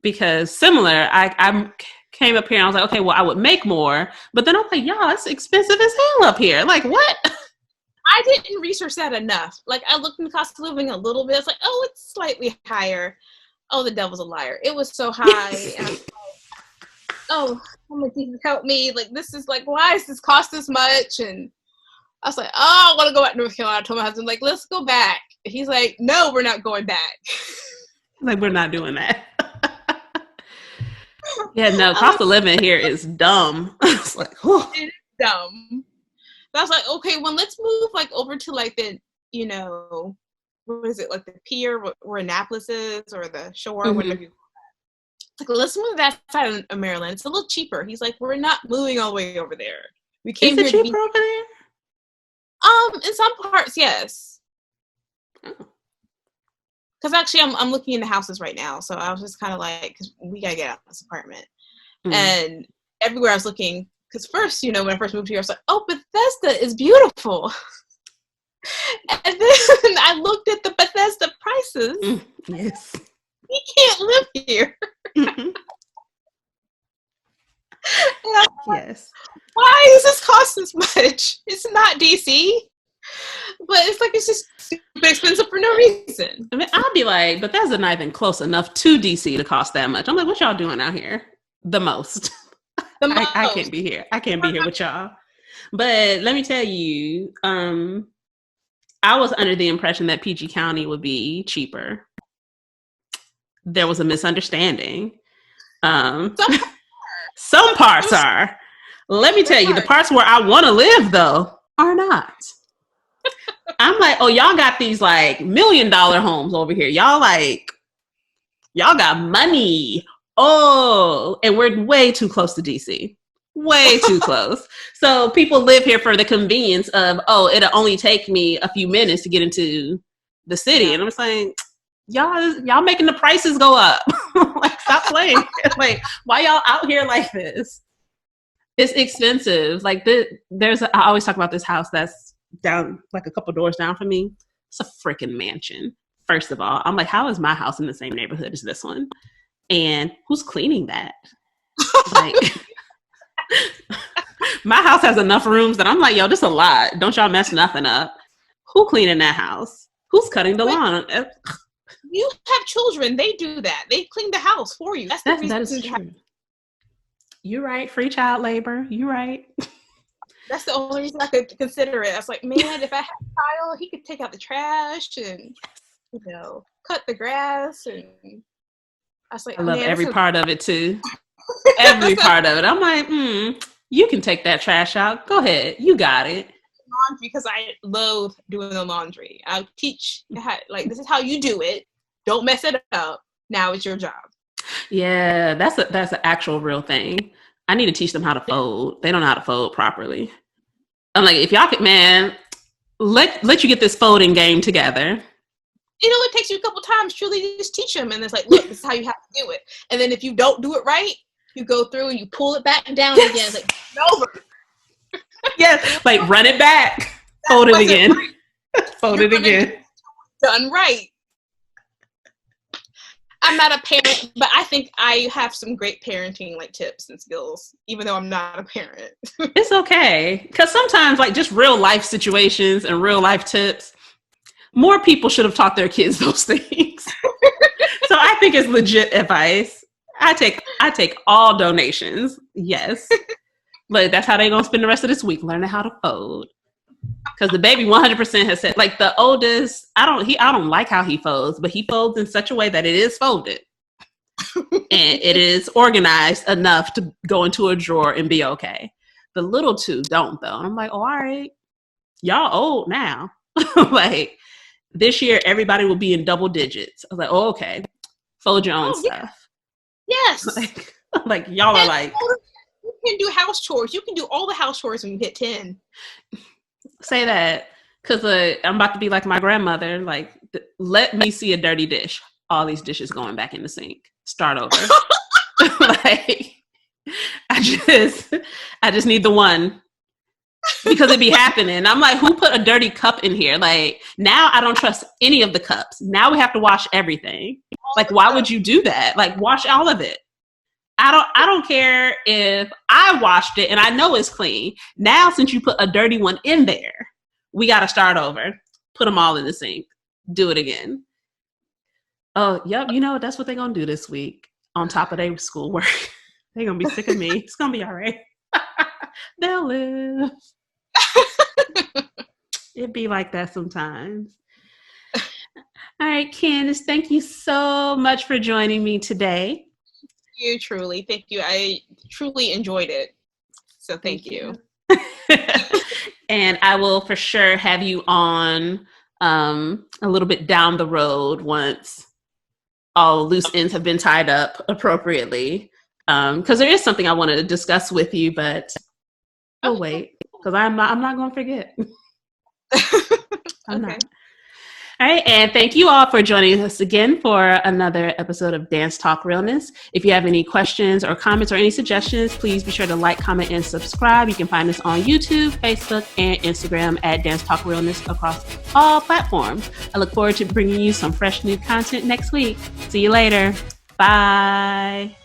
because similar, I came up here and I was like, okay, well, I would make more, but then I'm like, y'all, it's expensive as hell up here. Like, what?
I didn't research that enough. Like, I looked in the cost of living a little bit. It's like, oh, it's slightly higher. Oh, the devil's a liar. It was so high. And I was like, oh, Jesus, help me. Like, this is like, why does this cost this much? And I was like, oh, I want to go back to North Carolina. I told my husband, like, let's go back. He's like, no, we're not going back.
Like, we're not doing that. Yeah, no, cost of living here is dumb. It's like, whew.
It is dumb. But I was like, okay, well, let's move like over to like the, what is it, like the pier where Annapolis is, or the shore, whatever you call that. like, let's move that side of Maryland. It's a little cheaper. He's like, we're not moving all the way over there. We came
Is it
here
cheaper over there?
in some parts, yes.
Oh.
Because actually, I'm looking into houses right now. So I was just kind of like, because we got to get out of this apartment.
Mm.
And everywhere I was looking, because first, when I first moved here, I was like, oh, Bethesda is beautiful. And then I looked at the Bethesda prices.
Yes.
We can't live here.
Mm-hmm. Yes.
Why does this cost this much? It's not DC. But it's like, it's just super expensive for no reason.
I mean, I'll be like, but that's not even close enough to DC to cost that much. I'm like, what y'all doing out here? The most. I can't be here. I can't be here with y'all. But let me tell you, I was under the impression that PG County would be cheaper. There was a misunderstanding. Some parts are. Let me tell you, the parts where I want to live, though, are not. I'm like, oh, y'all got these like $1 million homes over here. Y'all got money. Oh, and we're way too close to DC. Way too close. So people live here for the convenience of, oh, it'll only take me a few minutes to get into the city. Yeah. And I'm saying, y'all making the prices go up. Like, stop playing. Like, why y'all out here like this? It's expensive. Like, I always talk about this house that's down, like a couple doors down from me. It's a freaking mansion. First of all, I'm like, how is my house in the same neighborhood as this one? And who's cleaning that? Like, my house has enough rooms that I'm like, yo, this is a lot. Don't y'all mess nothing up. Who cleaning that house? Who's cutting the lawn?
You have children. They do that. They clean the house for you. That
is true. You're right. Free child labor. You're right.
That's the only reason I could consider it. I was like, man, if I had a child, he could take out the trash and, cut the grass. And I was like,
I love every part of it too. Every part of it. I'm like, you can take that trash out. Go ahead. You got it.
Laundry, because I loathe doing the laundry. I'll teach, this is how you do it. Don't mess it up. Now it's your job. Yeah,
that's an actual real thing. I need to teach them how to fold. They don't know how to fold properly. I'm like, if y'all could, man, let you get this folding game together.
It takes you a couple times. Truly, just teach them, and it's like, look, this is how you have to do it. And then if you don't do it right, you go through and you pull it back down again. It's like, over.
Yes, like run it back, fold it again, fold it again.
Done right. I'm not a parent, but I think I have some great parenting tips and skills, even though I'm not a parent.
It's okay, because sometimes just real life situations and real life tips, more people should have taught their kids those things. So I think it's legit advice. I take all donations. Yes. But that's how they're going to spend the rest of this week, learning how to fold. Because the baby 100% has said, the oldest, I don't like how he folds, but he folds in such a way that it is folded. And it is organized enough to go into a drawer and be okay. The little two don't, though. And I'm like, oh, all right. Y'all old now. This year, everybody will be in double digits. I was like, oh, okay. Fold your own stuff.
Yes.
Y'all are like...
You can do house chores. You can do all the house chores when you hit 10.
Say that, because I'm about to be like my grandmother. Let me see a dirty dish. All these dishes going back in the sink. Start over. I just need the one, because it be happening. I'm like, who put a dirty cup in here? Now I don't trust any of the cups. Now we have to wash everything. Why would you do that? Wash all of it. I don't care if I washed it and I know it's clean. Now, since you put a dirty one in there, we got to start over. Put them all in the sink. Do it again. Oh, yep. That's what they're going to do this week on top of their schoolwork. They're going to be sick of me. It's going to be all right. They'll live. It'd be like that sometimes. All right, Candis, thank you so much for joining me today.
You truly. Thank you. I truly enjoyed it. So thank you.
And I will for sure have you on a little bit down the road once all loose ends have been tied up appropriately. Because there is something I wanted to discuss with you, but we'll wait, because I'm not going to forget. I'm not. All right, and thank you all for joining us again for another episode of Dance Talk Realness. If you have any questions or comments or any suggestions, please be sure to like, comment, and subscribe. You can find us on YouTube, Facebook, and Instagram at Dance Talk Realness across all platforms. I look forward to bringing you some fresh new content next week. See you later. Bye.